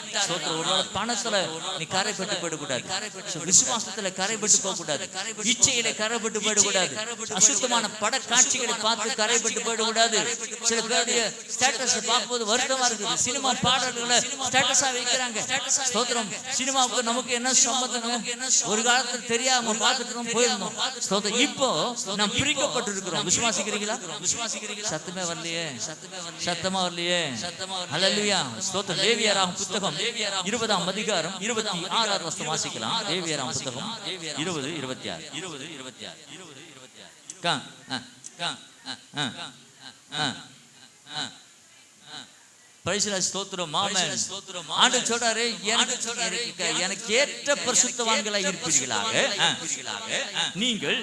பணத்துல நீ கரைப்பட்டு போயிடக்கூடாது, விசுவாசத்துல கரைப்பட்டு போக கூடாது, இச்சையில கரைப்பட்டு போயிடக்கூடாது, அசுத்தமான பட காட்சிகளை பார்த்து கரைப்பட்டு போயிடக்கூடாது. சில பேருடைய ஸ்டேட்டஸ் பார்க்கும்போது வருத்தமா இருக்குது. சினிமா பாடல்களை ஸ்டேட்டஸா வைக்கிறாங்க. ஸ்தோத்திரம். சினிமாவுக்கு நமக்கு என்ன சம்பந்தம்? ஒரு காலத்துல தெரியாம பார்த்துட்டு போயிருந்தோம். ஸ்தோத்திரம். இப்போ நாம் பிரிக்கப்பட்டிருக்கிறோம். விசுவாசிக்கிறீங்களா? சத்தமே வரலையே, சத்தமா வரலையே. அல்லேலூயா. ஸ்தோத்திரம். லேவியராகும் புத்தகம் 20ஆம் அதிகாரம் 26ஆவது வசனம் வாசிக்கலாம். லேவியராகும் புத்தகம் 20:26. ஸ்தோத்திரம். ஆண்டவர் சொல்றாரு, எனக்கு ஏற்ற பரிசுத்தவான்களாய் இருப்பீர்களாக. நீங்கள்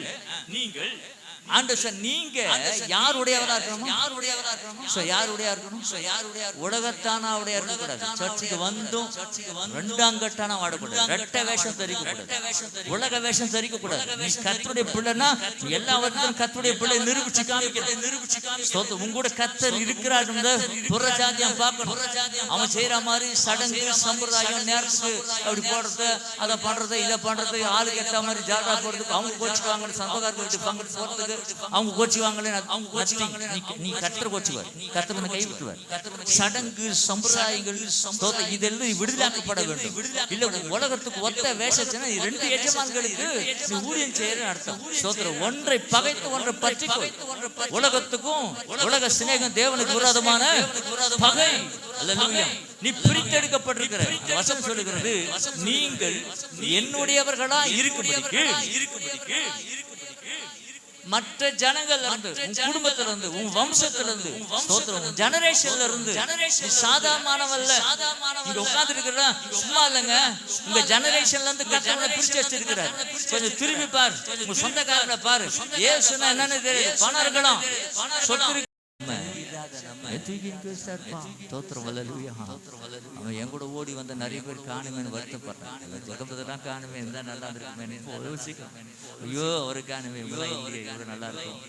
நீங்க யாருடையவரா இருக்கணும்? உலகத்தானாவுடைய இருக்கக்கூடாது. சர்ச்சுக்கு வந்தும் ரெண்டாம் கட்டானா வாடக்கூடாது. ரெட்ட வேஷம் தரிக்கக்கூடாது. உலக வேஷம் தரிக்கக்கூடாது. நீ கர்த்தருடைய பிள்ளைன்னா எல்லாவற்றையும் கர்த்தருடைய பிள்ளை நிரூபிச்சு காமிக்கிறது. உங்க கூட கர்த்தர் இருக்கிறார். புறஜாதியம் பார்க்கணும். அவன் செய்யற மாதிரி சடங்கு சம்பிரதாயம் நேரத்துக்கு அப்படி போடுறது, அதை பண்றது, இதை பண்றது, ஆளுக்கு ஏற்ற மாதிரி ஜாடா போடுறதுக்கு அவங்க கோச்சுக்குவாங்க. சந்தகாரத்துக்கு பங்கு போறதுக்கு அவங்க கோச்சுவாங்களே. நீ கர்த்தர் கோச்சுவார், கர்த்தர் கை விட்டுவார். சடங்கு சம்பிரதாயங்கள் இதெல்லாம் விடுதலாக்கப்பட வேண்டும். இல்ல உலகத்துக்கு ஒத்த வேஷச்சுன்னா ரெண்டு எஜமான்களுக்கு நீ ஊழியம் செய்யறன்னு அர்த்தம். ஸ்தோத்திரம். ஒன்றை பகைத்து ஒன்றை பற்றி உலகத்துக்கும் உலக சிநேகம் தேவனுக்கு விரோதமான பகை. அல்லேலூயா. நீ பிரித்தெடுக்கப்பட்டிருக்கிற வசனம் சொல்லுகிறது, நீங்கள் என்னுடையவர்களா இருக்கும்படிக்கு மற்ற ஜனங்கள்ல இருந்து, உன் குடும்பத்துல இருந்து, உன் வம்சத்துல இருந்து, ஜெனரேஷன்ல இருந்து, சாதாரணமானவல்ல. இங்க உட்கார்ந்து இருக்கிற சும்மா இல்லைங்க. உங்க ஜெனரேஷன்ல இருந்து கர்த்தர் பிரிச்சு வச்சிருக்கிறார். கொஞ்சம் திரும்பி பாரு, உங்க சொந்தக்காரங்களை பாரு. ஏசுனா என்னன்னு தெரியாது. பணம் இருக்கலாம், சொத்து. அவன் என் கூட ஓடி வந்த நிறைய பேர் காணுமேன்னு வருத்தப்படுறான். காணுமே இருந்தா நல்லா இருக்குமே. ஐயோ அவரு காணுமே, இவ்வளவு நல்லா இருக்கும்.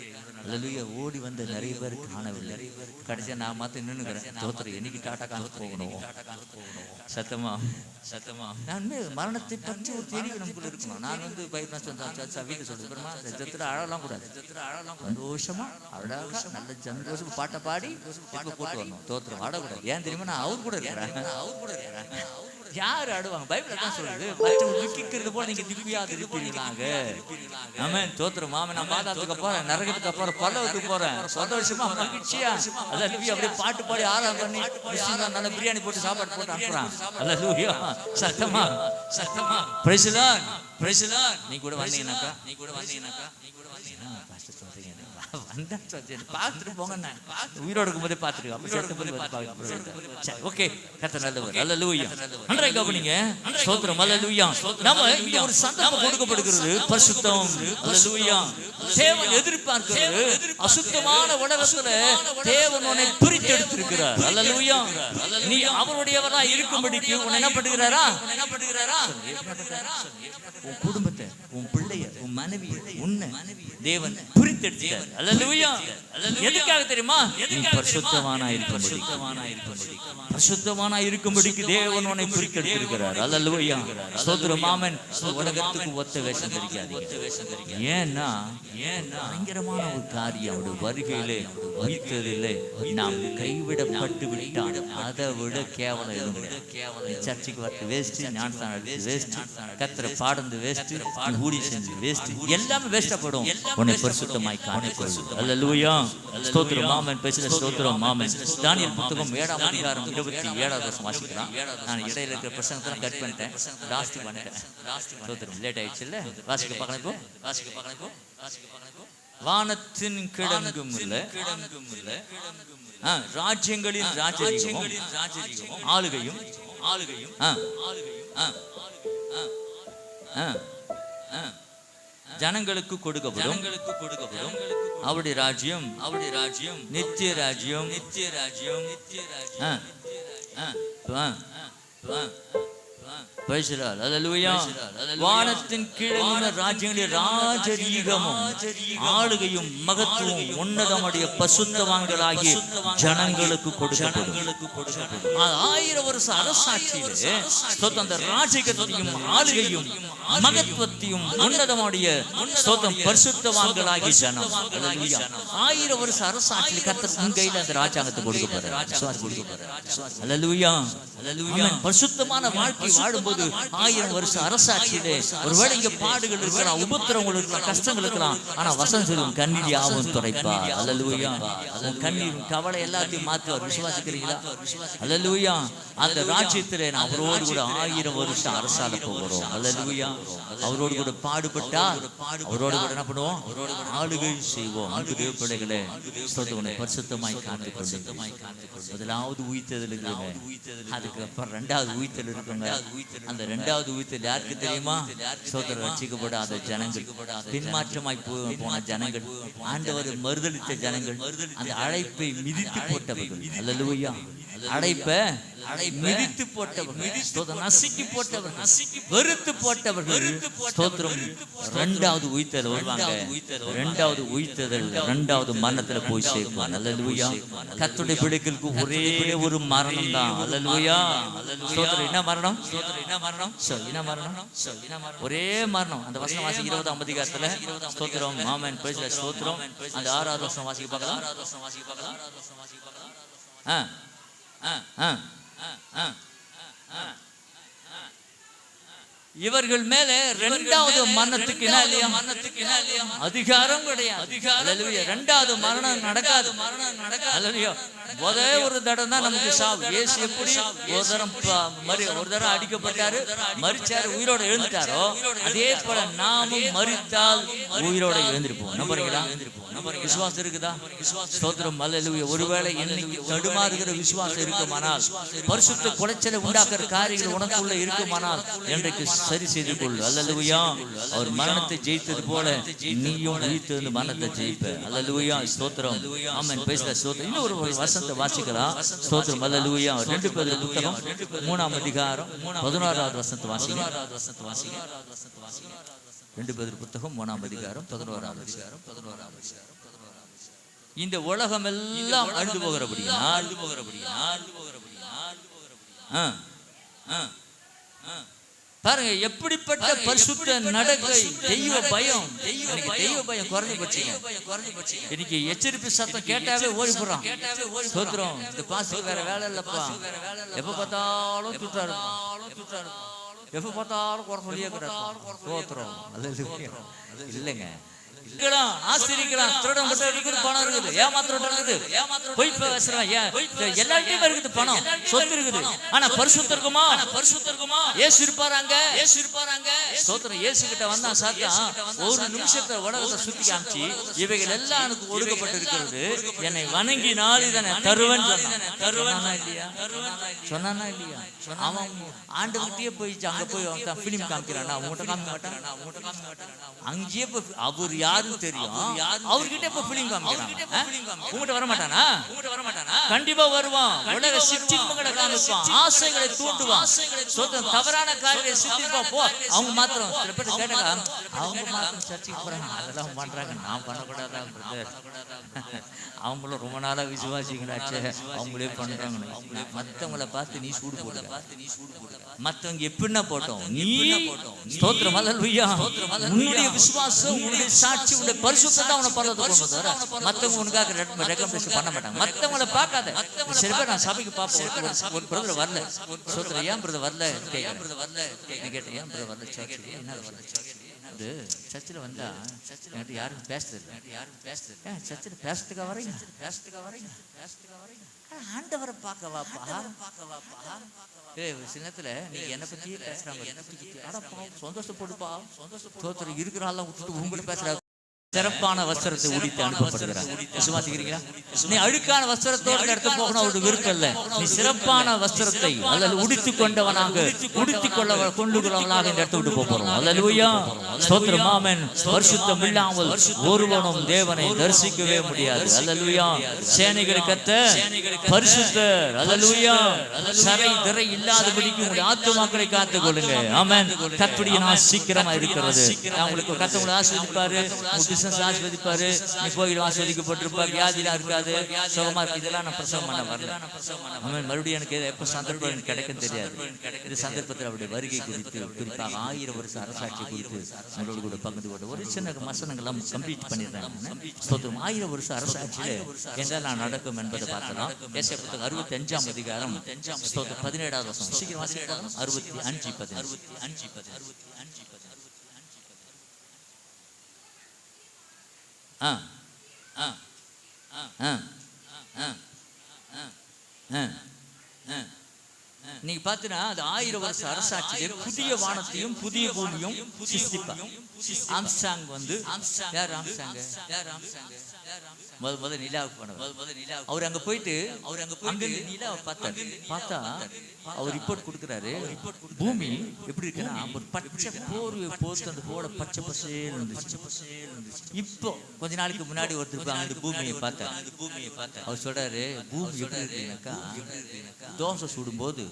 அல்லேலூயா. ஓடி வந்த நிறைய பேர் காணவில்லை. கடைசியா நான் மாத்த நின்னுக்கிறேன். தோத்திரம். என்னைக்கு டாட்டா காண போகணும்? சத்தமா நான் மரணத்தை பற்றி ஒரு தெளிவு நமக்குள்ள இருக்கணும். நான் வீட்டு சொல்றேன், அழலாம் கூடாது. சந்தோஷமா அழகா நல்ல சந்தோஷமா பாட்டை பாடி கூட்டு வரணும். தோத்திரம். ஆடக்கூடாது. ஏன் தெரியுமா? நான் அவர் கூட இருக்கிறேன். யாரு ஆடுவாங்க? பைபிள் தான் சொல்லுது, துக்கிக்கிறது போல நீங்க திவ்யாது இருப்பீங்களாங்க. ஆமென். தோத்திரம். மாமன் நான் பாதாளத்துக்கு போறேன், நரகத்துக்கு போறேன், பல்லவத்துக்கு போறேன். சந்தோஷமா மகிழ்ச்சியா அல்லேலூயா அப்படியே பாட்டு பாடி ஆராதனை பண்ணி நல்ல பிரியாணி போட்டு சாப்பாடு போட்டு அனுப்புறான். அல்லேலூயா. சத்தமா பிரைஸ் தி லார்ட். நீ கூட வந்தீங்கன்னாக்கா பார்த்துட்டு போங்க. உயிரோடு இருக்கும்போதே பார்த்துட்டு ஓகே. கர்த்தர் நல்லவர். அல்லேலூயா. நன்றாக கவனிங்க. ஸ்தோத்திரம். அல்லேலூயா. நம்ம இங்க ஒரு சந்தர்ப்பம் கொடுக்கப்படுகிறது. பரிசுத்தம். அல்லேலூயா. தேவன் எதிர்பார்க்கிறது அசுத்தமான உலகத்துல தேவன் உன்னை பிரித்து எடுத்திருக்கிறார். அல்லேலூயா. நீ அவருடையவரா இருக்கும்படிக்கு உன்னை என்ன பண்ணுகிறாரா? உன் குடும்பத்தை, உன் பிள்ளைய, உன் மனைவி, உன்னை தேவன் பிரித்து எடுத்தார். அல்லேலூயா. எதுக்காக தெரியுமா? நீ பரிசுத்தவானா இருக்கும்படிக்கு தேவன் உன்னை பிரித்து எடுத்திருக்கிறார். அல்லேலூயா. ஸ்தோத்திரம். ஆமென். உலகத்துக்கு ஒத்த வேஷம் தெரியாது. ஏன்னா பயங்கரமான ஒரு காரியம் அவருடைய வருகையிலே வைத்ததில்லை. நாம் கைவிடப்பட்டு விட்டான். அதை விட கேவலம் எதுவும் சர்ச்சுக்கு வரது வேஸ்ட், ஞானஸ்தானம் வேஸ்ட், கர்த்தரை பாடுறது வேஸ்ட், ஊடி செஞ்சு வேஸ்ட், எல்லாமே வேஸ்டப்படும். உன்னை பரிசுத்தமாய் காணிக்கொள். அல்லேலூயா. ஸ்தோத்திரம். ஆமென். பேசல. ஸ்தோத்திரம். ஆமென். தானியேல் புத்தகம் 7ஆம் அதிகாரம் 27வது வசனம் வாசிக்கலாம். நான் இடையில இருக்கிற பிரசங்கத்தை கட் பண்ணிட்டேன், லாஸ்ட் பண்ணிட்டேன். ஸ்தோத்திரம். லேட் ஆயிடுச்சு இல்ல? வாசிக்க பார்க்கலாம் இப்போ. வானத்தின் கிழங்கும் இல்லை, ராஜ்யங்களின் ராஜரீகமும் ஆளுகையும் ஜனங்களுக்கு கொடுக்கப்படும். அவருடைய ராஜ்யம் நித்திய ராஜ்யம். வானத்தின் கீழே ராஜ்யங்களின் ராஜரீகமும் ஆளுகையும் மகத்துவம் உன்னதமுடைய பசுத்தவான்களாகிய ஜனங்களுக்கு கொடுக்கப்படும். 1000 வருஷ அரசாட்சியிலே அந்த ராஜரீகத்தையும் ஆளுகையும் மகத்துவத்தையும் உன்னதமுடைய பரிசுத்தவான்களாகிய ஜனம். 1000 வருஷ அரசாட்சியில் கர்த்தர் உன் கையில அந்த ராஜாங்கத்தை கொடுக்க போறார். பரிசுத்தமான வாழ்க்கை வாழும்போது 1000 வருஷ அரசாட்சியிலே ஒருவேளை இங்க பாடுகள் இருக்கலாம், உபத்திரங்கள் இருக்கலாம், கஷ்டங்கள் இருக்கலாம். ஆனா வசனம் சொல்லும் கண்ணீர் யாவும் துடைப்பார். அல்லேலூயா. கண்ணீர் கவலை எல்லாத்தையும் மாற்றுவார். விசுவாசிக்கிறீங்களா? அல்லேலூயா. அந்த ராஜ்யத்திலே நான் அவரோடு கூட 1000 வருஷம் அரசாள போகிறோம். அல்லேலூயா. அவரோடு கூட பாடுபட்டால் அவரோடு கூட என்ன பண்ணுவோம்? ஆளுகை செய்வோம். அன்பு தேவ பிள்ளைகளே, ஸ்தோத்திரம். பரிசுத்தமாய் காத்து கொண்டு முதலாவது உயிர்த்தெழுதல் இருக்குங்க, அதுக்கப்புறம் 2வது உயிர்த்தெழுதல் இருக்குங்க. அந்த 2வது உயிர்த்தெழுதல் யாருக்கு தெரியுமா? ஸ்தோத்திரம். ரட்சிக்கப்படாத ஜனங்கள், பின்மாற்றமாய் போன ஜனங்கள், ஆண்டவர் மறுதலித்த ஜனங்கள், அந்த அழைப்பை மிதித்து போட்டவர்கள். அல்லேலூயா. அழைப்பை மிதித்து போட்டவர்கள், நசுக்கி போட்டவர்கள், வெறுத்து போட்டவர்கள். ஸ்தோத்திரம். 2வது உயிர்த்தெழுதல் வருவாங்க. 2வது உயிர்த்தெழுதல் 2வது மரணத்துல போய் சேர்ப்பாங்க. அல்லேலூயா. கர்த்தருடைய பிள்ளைகளுக்கு ஒரே ஒரு மரணம் தான். அல்லேலூயா. ஸ்தோத்திரம். என்ன மரணம்? ஒரே மரணம். அந்த வசனம் வாசி 20ஆம் அதிகாரத்துல. ஸ்தோத்திரம். ஆமென். Praise the lord. ஸ்தோத்திரம். அந்த 6வது வசனம் வாசிக்க பார்க்கலாம். இவர்கள் மேலே 2வது மரணத்துக்கு அதிகாரம் கிடையாது. 2வது மரணம் நடக்காது. ஒரே ஒரு தடம் தான் நமக்கு சாவு. இயேசு எப்படி ஒரு தரம் அடிக்கப்பட்டாரு, மரிச்சாரு, உயிரோட எழுந்துட்டாரோ, அதே போல நாமும் மரித்தால் உயிரோட எழுந்திருப்போம். நம்புறீங்களா? விசுவாசம் இருக்குதா? ஸ்தோத்திரம். அல்லேலூயா. ஒருவேளை இன்னைக்கு தடுமாறுகிற விசுவாசம் இருக்குமானால், பரிசுத்த குலைச்சலை உண்டாக்குற காரியங்கள் உனக்குள்ள இருக்குமானால் இன்றைக்கு சரி செய்து கொள். அல்லேலூயா. அவர் மரணத்தை ஜெயித்தது போல நீயும் உயிர்த்தெழுந்து மரணத்தை ஜெயிப்ப. அல்லேலூயா. ஸ்தோத்திரம். ஆமென். Praise the lord. ஸ்தோத்திரம். இன்னும் ஒரு வசனத்தை வாசிக்கலாம். ஸ்தோத்திரம். அல்லேலூயா. 2 பேதுரு புத்தகம் 3ஆம் அதிகாரம் 11வது வசனத்தை வாசிங்க. 2 பேதுரு புத்தகம் 3ஆம் அதிகாரம் 11வது வசனம். இந்த உலகம் எல்லாம் அழிந்து போகிறபடியால் பாருங்க எப்படிப்பட்ட பரிசுத்த நடக்கை, தெய்வ பயம். தெய்வ பயம் குறைஞ்சு போச்சுங்க. இன்னைக்கு எச்சரிப்பு சத்தம் கேட்டாவே ஓடி போறான். ஸ்தோத்திரம். இந்த பாஸ்டர் வேற வேலை இல்லப்பா, எப்ப பார்த்தாலும் துட்டாரு, எப்ப பார்த்தாலும் குறை சொல்லியே இருக்கிறார். ஸ்தோத்திரம். இல்லைங்க, ஆசிரிக்கலாம், திருடம் இருக்குது, பணம் இருக்குது, ஏமாத்திரம் இருக்குது, பொய் பேசுறான், எல்லாத்தையும் இருக்குது, பணம் சொத்து இருக்குது. ஆனா பரிசுத்தம் இருக்குமா? இயேசு இருப்பாராங்க. ஸ்தோத்திரம். இயேசு கிட்ட வந்தா சாத்தா ஒரு நிமிஷத்தை உலகத்தை சுத்தி காமிச்சு இவைகள் எல்லாம் எனக்கு ஒடுக்கப்பட்டிருக்கிறது, என்னை வணங்கினால் இதனை தருவேன் சொன்னானா இல்லையா? சொன்னானா இல்லையா? அவன் ஆண்டவர்கிட்டயே போயிச்சு. அங்க போய் அவன் பிலிம் காமிக்கிறான், அவங்ககிட்ட காமிக்க மாட்டான். அங்கேயே அவர் யாருன்னு தெரியும், அவர்கிட்ட இப்ப பிலிம் காமிக்கிறான். உங்ககிட்ட வர மாட்டானா? கண்டிப்பா வருவான். உலக சிற்றின்பங்களை காமிப்பான், ஆசைகளை தூண்டுவான், தவறான காரியங்களை சித்திப்பா. போ. அவங்க மாத்திரம் சில பேர் கேட்டாங்க, அவங்க மாத்திரம் சர்ச்சைக்கு போறாங்க, அதெல்லாம் பண்றாங்க, நான் பண்ணக்கூடாதா? அவங்களும் ரொம்ப நாளா விசுவாசிங்களாச்சே, அவங்களே பண்றாங்க. மத்தவங்களை பார்த்து நீ சூடு போடுற, மத்தவங்க எப்படின்னா போட்டோம், நீ ஸ்தோத்திரம். அல்லேலூயா. உன்னுடைய விசுவாசம், உன்னுடைய சாட்சி, உன்னுடைய பரிசுத்தம் அவனை பரலோகத்துக்கு கொண்டு வர. மத்தவங்க உனக்காக ரெக்கமெண்டேஷன் பண்ண மாட்டாங்க. மத்தவங்களை பார்க்காத. சில பேர் நான் சபைக்கு பார்ப்போம், ஒரு பிரதர் வரல, ஸ்தோத்திரம். ஏன் பிரதர் வரல கேட்டேன். ஏன் பிரதர் வரல சர்ச்சுக்கு? என்ன வரல? சர்ச்சில் வந்தா என்கிட்ட யாரும் பேசுறது, சர்ச்சில் பேசுறதுக்காக வரீங்க? ஆண்டவரை பார்க்க வாப்பா. சில நேரத்துல நீங்க என்னை பத்தியே பேசுறாங்க, சந்தோஷப்படுப்பா, இருக்கிறாள் விட்டுட்டு உங்கள்கிட்ட பேசுறாங்க. சிறப்பான வஸ்திரத்தை உடுத்தி அனுப்பப்படுகிறார். விசுவாசிக்கிறீங்களா? நீ அழுக்கான வஸ்திரத்தோடு இடத்து போகணும் அவருடைய விருப்பம் இல்லை. நீ சிறப்பான வஸ்திரத்தை அல்லது உடுத்தி கொண்டவனாக கொண்டுள்ளவனாக இந்த இடத்தை விட்டு போறோம். அல்லேலூயா, ஸ்தோத்திரம். ஆமென். பரிசுத்தம் இல்லாமல் ஒருவனும் தேவனை தரிசிக்கவே முடியாது. அல்லேலூயா. சேனைகள் கர்த்தர் பரிசுத்தர். அல்லேலூயா. சரை திரை இல்லாதபடிக்கு உங்களுடைய ஆத்துமாக்களை காத்துக் கொள்ளுங்க. ஆமென். கர்த்தருடைய நாள் சீக்கிரமா இருக்கிறது. உங்களுக்கு கர்த்தர் உங்களை ஆசீர்வதிப்பாரு, பிசினஸ் ஆசீர்வதிப்பாரு, நீ கோயில் ஆசீர்வதிக்கப்பட்டிருப்பார், வியாதிலாம் இருக்காது, சுகமா இருக்கு. இதெல்லாம் நான் பிரசவம் பண்ண வரல. ஆமென். மறுபடியும் எனக்கு எப்ப சந்தர்ப்பம் எனக்கு கிடைக்கும் தெரியாது. இந்த சந்தர்ப்பத்தில் அவருடைய வருகை குறித்து, குறிப்பாக 1000 வருஷ அரசாட்சி குறித்து உங்களோடு கூட பகிர்ந்து கொண்டு ஒரு சின்ன வசனங்கள்லாம் கம்ப்ளீட் பண்ணிடுறேன். ஸ்தோத்திரம். 1000 வருஷ அரசாட்சியில என்ன நான் நடக்கும் என்பதை பார்க்கலாம். ஏசாயா புத்தகம் 65ஆம் அதிகாரம் 17ஆவது வசனம். சீக்கிரம் வாசிக்கலாம். 65:15. நீங்க பாத்தீங்கன்னா அது 1000 வருஷ அரசாட்சியிலே புதிய வானத்தையும் புதிய பூமியும் சிருஷ்டிப்பார். ஆம்ஸ்ட்ராங் வந்து யார்? முதல்ல நிலாவுக்கு போனவர். அவர் அங்க போயிட்டு அங்க நிலாவை பார்த்தா அவர் ரிப்போர்ட் கொடுக்குறாரு. பூமி எப்படி இருக்குன்னா ஒரு பச்சை போர்வை போட்டு அந்த போட பச்சை பசேல் இருந்துச்சு. இப்போ கொஞ்ச நாளைக்கு முன்னாடி ஒருத்தர் அந்த பூமியை பார்த்தா அவர் சொல்றாரு, பூமி எப்படி இருக்குனாக்கா தோசை சுடும்போது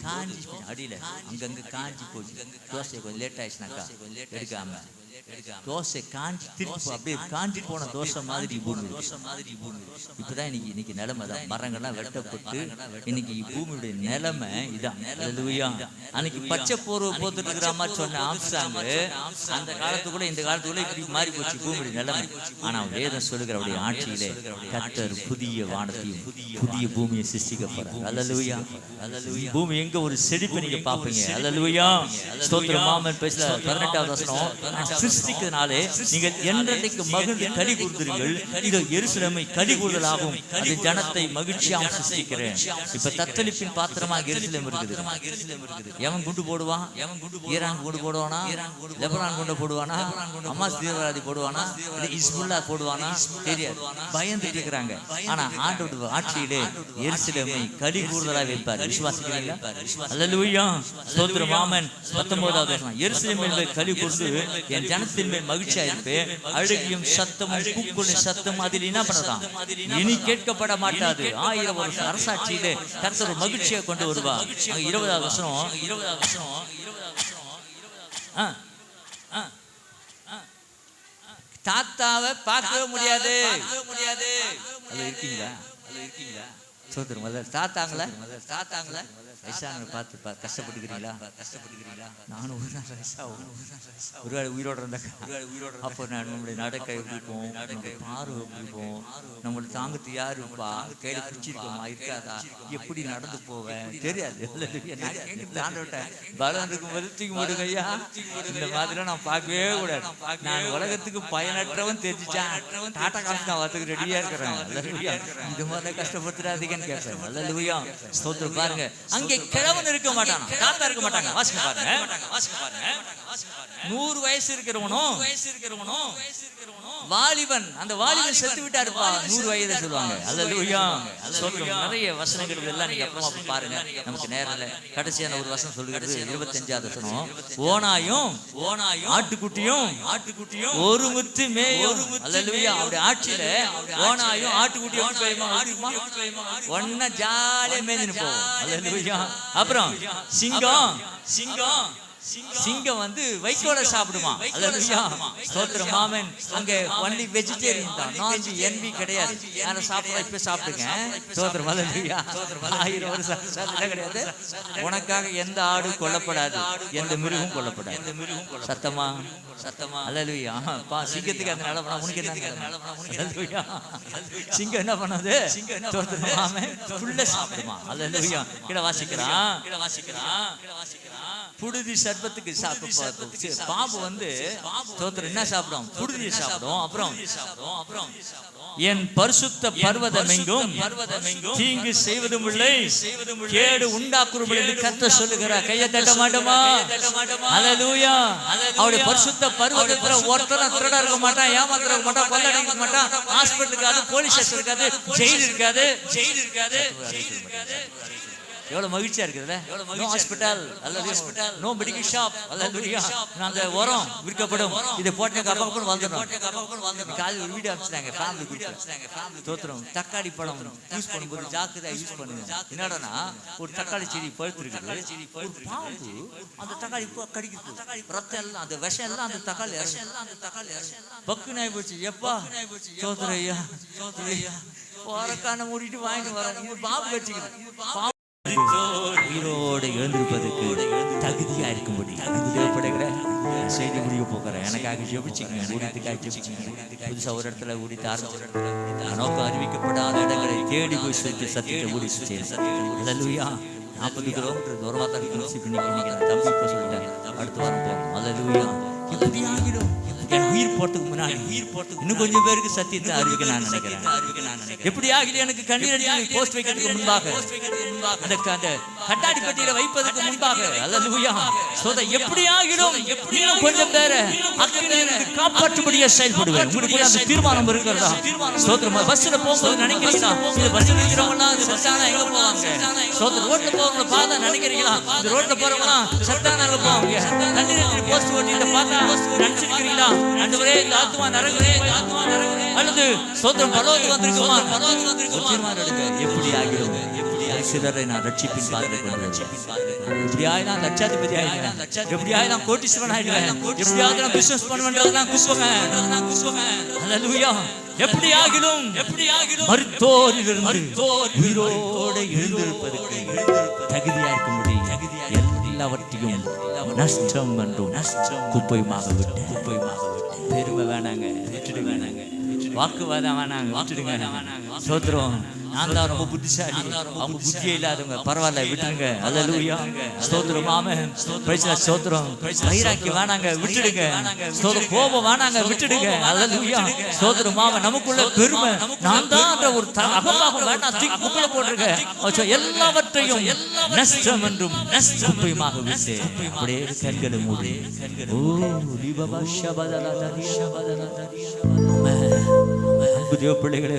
காஞ்சி அடியில அங்கங்க காஞ்சி போச்சு. தோசை கொஞ்சம் லேட் ஆயிடுச்சுனாக்கா எடுக்காம தோசை காஞ்சி திருப்பி அப்படியே காஞ்சி போன தோசை மாதிரி பூமி. இப்பதான் இன்னைக்கு நிலைமை தான். மரங்கள்லாம் வெட்டப்பட்டு இன்னைக்கு பூமியுடைய நிலைமை இதான். அல்லேலூயா. அன்னைக்கு பச்சை போர்வை போட்டுட்டு இருக்கிற மாதிரி சொன்ன ஆம்ஸ்ட்ராங் அந்த காலத்துக்குள்ள இந்த காலத்துக்குள்ள இப்படி மாறி போச்சு பூமியுடைய நிலைமை. ஆனா வேதம் சொல்லுகிற அவருடைய ஆட்சியிலே கர்த்தர் புதிய வானத்தையும் புதிய பூமியை சிருஷ்டிக்க போறார். அல்லேலூயா. பூமி எங்க ஒரு செழிப்பை நீங்க பாப்பீங்க. அல்லேலூயா. ஸ்தோத்திரம். ஆமென். 18வது வசனம். சிருஷ்டிக்கிறதுனாலே நீங்கள் என்றைக்கு மகிழ்ந்து களி கூர்ந்துருங்கள். இது எருசலேமை களி கூறுதலாகும், அது ஜனத்தை மகிழ்ச்சியாக சிருஷ்டிக்கிறேன். இப்ப தத்தளிப்பின் பாத்திரமாக எருசலேம் இருக்குது. எவன் குண்டு போடுவான்? ஈரான் குண்டு போடுவானா? லெபனான் குண்டு போடுவானா? ஹமாஸ் தீவிரவாதி போடுவானா? ஹிஸ்புல்லா போடுவானா? தெரியாது. பயந்துட்டு இருக்கிறாங்க. ஆனா ஆண்டவருடைய ஆட்சியிலே எருசலேமை களி கூறுதலாக வைப்பார். விசுவாசிக்கிறீங்களா? அல்லேலூயா. ஸ்தோத்திரம். ஆமென். 19வது வசனம். எருசலேமில் களி கூர்ந்து என் ஜனத்தின் மேல் மகிழ்ச்சியா இருப்பேன். அழுகியும் சத்தமும் கூக்குளின் சத்தம் அதில் என்ன பண்ணலாம்? இனி கேட்கப்பட மாட்டாது. 1000 வருஷம் அரசாட்சியிலே கர்த்தர் மகிழ்ச்சியை கொண்டு வருவார். 20வது வசனம். தாத்தாவை பார்க்கவே முடியாது. அது இருக்கீங்களா? சோதரம் தாத்தாங்களா வயசானவங்க பார்த்து கஷ்டப்பட்டுக்கிறீங்களா? நானும் ஒரு நாள் வயசாகும் ஒருவேளை உயிரோடு இருந்தாக்கா அப்போ நான் நம்மளுடைய நடக்க எப்படி இருப்போம், நம்மளுடைய பார்வை எப்படி இருப்போம், நம்மளை தாங்கத்து யார் இருப்பா, கையில பிடிச்சிருக்கோமா இருக்காதா, எப்படி நடந்து போவேன் தெரியாது. ஆண்டவட்ட பலம் இருக்கும்போது தூக்கி போடுங்க ஐயா. இந்த மாதிரிலாம் நான் பார்க்கவே கூடாது. நான் உலகத்துக்கு பயனற்றவன் தெரிஞ்சுச்சேன். டாட்டா காசு நான் வரத்துக்கு ரெடியா இருக்கிறேன். இது மாதிரி கஷ்டப்படுத்துறாதீங்கன்னு கேட்பேன். அல்லேலூயா. ஸ்தோத்திரம். பாருங்க, அங்கே கிழவன் இருக்க மாட்டான், தாத்தா இருக்க மாட்டாங்க. வாசிக்க பாருங்க. 100 வயசு இருக்கிறவனும் வாலிபன், அந்த வாலிபன் செத்து விட்டாருப்பா 100 வயது சொல்லுவாங்க. அல்லேலூயா. ஸ்தோத்திரம். நிறைய வசனங்கள் எல்லாம் நீங்க அப்புறமா பாருங்க, நமக்கு நேரம் இல்லை. கடைசியான ஒரு வசனம் சொல்லுகிறது 25வது வசனம். ஓனாயும் ஆட்டுக்குட்டியும் ஒரு முத்து மேயும். அல்லேலூயா. அவருடைய ஆட்சியில ஓனாயும் ஆட்டுக்குட்டியும் ஒன்னா ஜாலியா மேய்ஞ்சுன்னு போவோம். அல்லேலூயா. அப்புறம் சிங்கம் வந்து வைக்கோல சாப்பிடுமா. அல்லேலூயா. ஸ்தோத்திரம். ஆமென். அங்க ஒன்லி வெஜிடேரியன் தான், நான்வெஜ் என்பி கிடையாது. யார சாப்பிட இப்ப சாப்பிடுங்க. ஸ்தோத்திரம். அல்லேலூயா. 1000 வருஷம் கிடையாது. உனக்காக எந்த ஆடு கொல்லப்படாது, எந்த மிருகம் கொல்லப்படாது. சத்தமா? அல்லேலூயா. சிங்கத்துக்கு அந்த நிலவரம் உனக்கு என்ன? அல்லேலூயா. சிங்கம் என்ன பண்ணது? ஸ்தோத்திரம். ஆமென். புல்ல சாப்பிடுமா. அல்லேலூயா. கீழ வாசிக்கிறான். புழுதி சர்ப்பத்துக்கு பாம்பு வந்து ஸ்தோத்திரம் என்ன சாப்பிடும்? புழுதியை சாப்பிடும். அப்புறம் என் பரிசுத்த பர்வதம் எங்கும் தீங்கு செய்வதும் இல்லை, கேடு உண்டாக்குறவர்கள் என்று கர்த்தர் சொல்லுகிறார். கையை தட்ட மாட்டோமா? ஹல்லேலூயா. அவருடைய பரிசுத்த பர்வதத்துல ஒருத்தர திருட இருக்க மாட்டான், ஏமாத்திர இருக்க மாட்டான், கொள்ளடிக்க மாட்டான், ஹாஸ்பிட்டல் இருக்காது, போலீஸ் ஸ்டேஷன் இருக்காது, ஜெயில் இருக்காது. எவ்வளவு மகிழ்ச்சியா இருக்குதுல்ல? No hospital, no medical shop, அந்த உரம் விற்கப்படும், இதை போட்டு அப்புறம் வந்துடும். காலையில் ஒரு வீடியோ அனுப்பிச்சிட்டாங்க, ஃபேமிலி குரூப். தோத்திரம் தக்காளி பழம் யூஸ் பண்ணும்போது ஜாக்கிரதையா யூஸ் பண்ணுங்க. என்னடனா ஒரு தக்காளி செடி பழுத்து இருக்குது, ஒரு பாம்பு அந்த தக்காளி கடிக்குது, ரத்தம் எல்லாம் அந்த விஷம் எல்லாம் அந்த தக்காளி பக்குன்னு ஆகி போச்சு. எப்பா சோதர ஐயா போறக்கான மூடிட்டு வாங்கிட்டு வரேன், பாம்பு கடிச்சிக்குது. உயிரோடு எழுந்திருப்பதற்கு தகுதியா இருக்கும்படி தேவைப்படுகிற செய்தி முடிவு போக்குறேன். எனக்காக ஜெபிச்சுங்க, ஊழியத்துக்காக ஜெபிச்சுங்க. புதுசா ஒரு இடத்துல ஊழியத்தை ஆரம்பிச்சு நோக்கம் அறிவிக்கப்படாத இடங்களை தேடி போய் சேர்த்து சத்தியத்தை ஊழிச்சு செய்யணும். அல்லேலூயா. 40 கிலோமீட்டர் தூரமா தான் இன்னைக்கு தம்பி இப்ப சொல்லிட்டாங்க, அடுத்த வாரம் போகும். அல்லேலூயா. இப்படி ஆகிடும். என் உயிர் போறதுக்கு முன்னாடி இன்னும் கொஞ்சம் பேருக்கு சத்தியத்தை அறிவிக்க நான் நினைக்கிறேன். எப்படி ஆகிடும்? எனக்கு கண்ணீர் போஸ்ட் வைக்கிறதுக்கு முன்பாக, அந்த கட்டாடி பெட்டியில வைப்பதற்கு முன்பாக, அல்லேலூயா, எப்படி ஆகிடும்? இன்னும் கொஞ்சம் பேரை காப்பாற்றும்படியா செயல்படுவேன். உங்களுக்கு அந்த தீர்மானம் இருக்கிறதா? ஸ்தோத்திரம். பஸ்ல போகும்போது நினைக்கிறீங்களா இந்த பஸ்ல இருக்கிறவங்க சத்தானா எங்க போவாங்க? ஸ்தோத்திரம். ரோட்ல போறவங்களை பார்த்தா நினைக்கிறீங்களா இந்த ரோட்ல போறவங்க சத்தானா எங்க போவாங்க? கண்ணீர் போஸ்ட் ஓட்டிட்டு பார்த்தா நினைச்சிருக்கிறீங்களா ஆண்டவரே இந்த ஆத்துமா நரகமே, அல்லது ஸ்தோத்திரம் பரலோகத்துக்கு வந்திருக்குமா? தீர்மானம் எடுங்க. எப்படி ஆகிடும்? சிலரை நான் ரட்சிப்பின் பாதையில் கொண்டு வருவேன். எப்படியாவது நான் லட்சாதிபதி ஆயிடுவேன், எப்படியாவது நான் கோட்டீஸ்வரன் ஆயிடுவேன், எப்படியாவது நான் பிசினஸ் பண்ணுவேன் குசுவேன். அல்லேலூயா. எப்படி ஆகிடும்? மரித்தோரிலிருந்து உயிரோடு எழுந்திருப்பதற்கு தகுதியா இருக்கும்படி எல்லாவற்றையும் நஷ்டம் என்றும் குப்பையுமாக விட்டு பெருமை வேணாங்க, விட்டுடு வேணாங்க, வாக்குவாதம் வேணாங்க, விட்டுடுங்க. சோத்திரம். நான் தான் ரொம்ப புத்திசாலி, அவங்க புத்தியே இல்லாதவங்க, பரவாயில்ல விட்டுருங்க. அல்லேலூயா. ஸ்தோத்திரம். ஆமென். பிரைஸ் தி ஸ்தோத்திரம். வைராக்கி வேணாங்க, விட்டுடுங்க. ஸ்தோத்திரம். கோபம் வேணாங்க, விட்டுடுங்க. அல்லேலூயா. ஸ்தோத்திரம். ஆமென். நமக்குள்ள பெருமை, நான் தான் ஒரு அகம்பாவம் வேணாம், தூக்கி குப்பையில போட்டுருங்க. எல்லாவற்றையும் நஷ்டம் என்றும் குப்பையுமாக விட்டு அப்படியே கண்களை மூடி ஓ லிபபா ஷபதலா புதிய பிள்ளைகளே,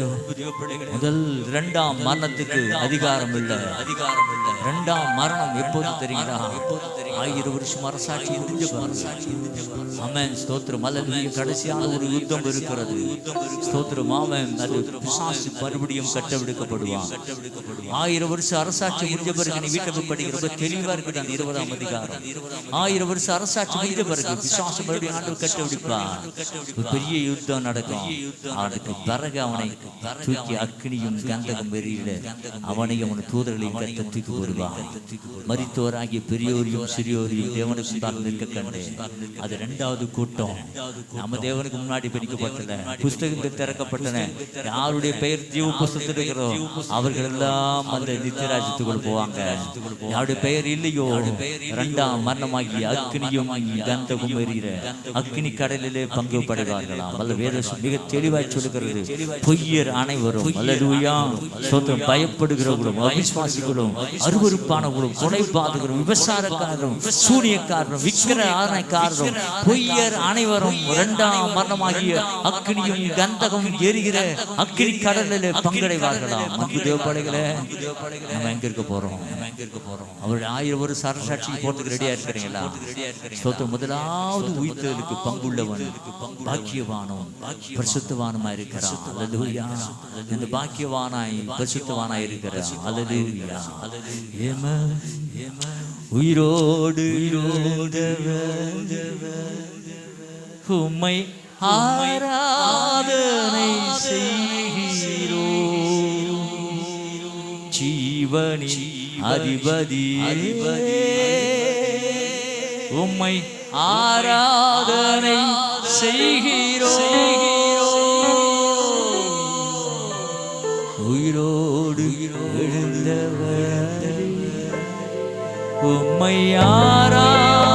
முதல் 2ஆம் மரணத்துக்கு அதிகாரம் இல்லை. 2ஆம் மரணம் எப்போது தெரியுங்களா? 1000 வருஷம் அரசாட்சி முடிஞ்ச ஆமென். ஸ்தோத்திரம். அல்லேலூயா. கடைசியான ஒரு யுத்தம் இருக்கிறது. ஸ்தோத்திரம். ஆமென். அது பிசாசு மறுபடியும் கட்டவிழ்க்கப்படுவான். 1000 வருஷம் அரசாட்சி முடிஞ்ச பிறகு நீ வீட்டை படிக்கிற ரொம்ப தெளிவா இருக்குது அந்த 20ஆம் அதிகாரம். 1000 வருஷம் அரசாட்சி முடிஞ்ச பிறகு பிசாசு மறுபடியும் ஆண்டவர் கட்டவிழ்ப்பான். ஒரு பெரிய யுத்தம் நடக்கும். அதுக்கு பிறகு அவனை தூக்கி அக்கினியும் கந்தகம் வெறியில அவனையும் அவன் தூதர்களையும் கத்த தூக்கி வருவான். மரித்தோராகிய பெரியோரையும் சிறியோரையும் தேவனுக்கு முன்பாக நிற்க கண்டு அது 2வது கூட்டம். நம்ம தேவனுக்கு முன்னாடி பிடிக்கப்பட்டன, புஸ்தகங்கள் திறக்கப்பட்டன. யாருடைய பெயர் ஜீவ புஸ்தகத்தில் இருக்கிறோ அவர்கள் எல்லாம் அந்த நித்தியராஜ்யத்துக்குள் போவாங்க. யாருடைய பெயர் இல்லையோ 2ஆம் மரணமாகிய அக்கினியும் கந்தகம் எரிகிற அக்கினி கடலிலே பங்கு படைவார்களாம். அல்ல வேதம் மிக தெளிவாய் சொல்லுகிறது. பொய்யர் அனைவரும், அல்லேலூயா, ஸ்தோத்திரம், பயப்படுகிறவர்களும், அவிசுவாசிகளும், அருவருப்பானவர்களும், கொலைபாதகரும், விபசாரக்காரரும், சூனியக்காரரும், விக்கிர ஆராய்க்காரரும், பொய்யர் அனைவரும் 2ஆம் மரணமாகிய அக்கினியும் கந்தகம் எரிகிற அக்கினி கடலிலே பங்கடைவார்களாம். அன்பு தேவப்படைகளே, நம்ம எங்க இருக்க போறோம்? அவருடைய 1000 வருஷ அரசாட்சிக்கு போறதுக்கு ரெடியா இருக்கிறீங்களா? ஸ்தோத்திரம். முதலாவது உயிர்த்தலுக்கு பங்குள்ளவன் பாக்கியவானும் பரிசுத்தவானுமா இருக்கிறான். அல்லேலூயா. இந்த பாக்கியவானாய் பரிசுத்தவானாய் இருக்கிறான். அல்லேலூயா. உயிரோடு உம்மை ஆராதனை செய்கிறோம். ஜீவனின் அதிபதியே உம்மை ஆராதனை செய்கிறோம். உயிரோடு எழுந்தவர் உம்மை ஆராதனை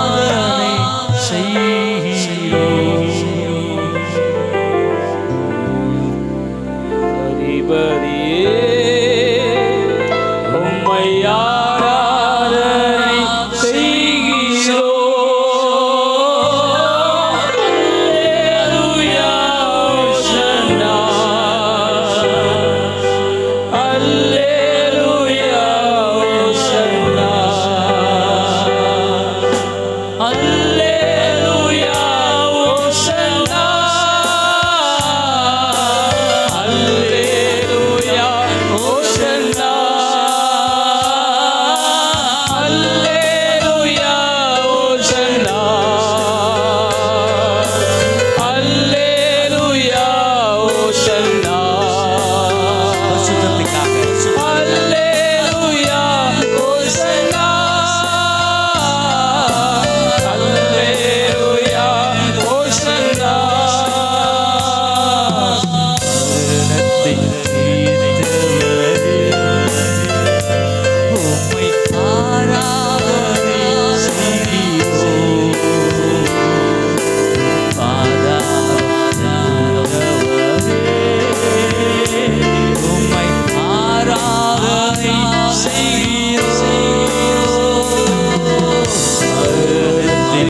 அல்லேலூயா.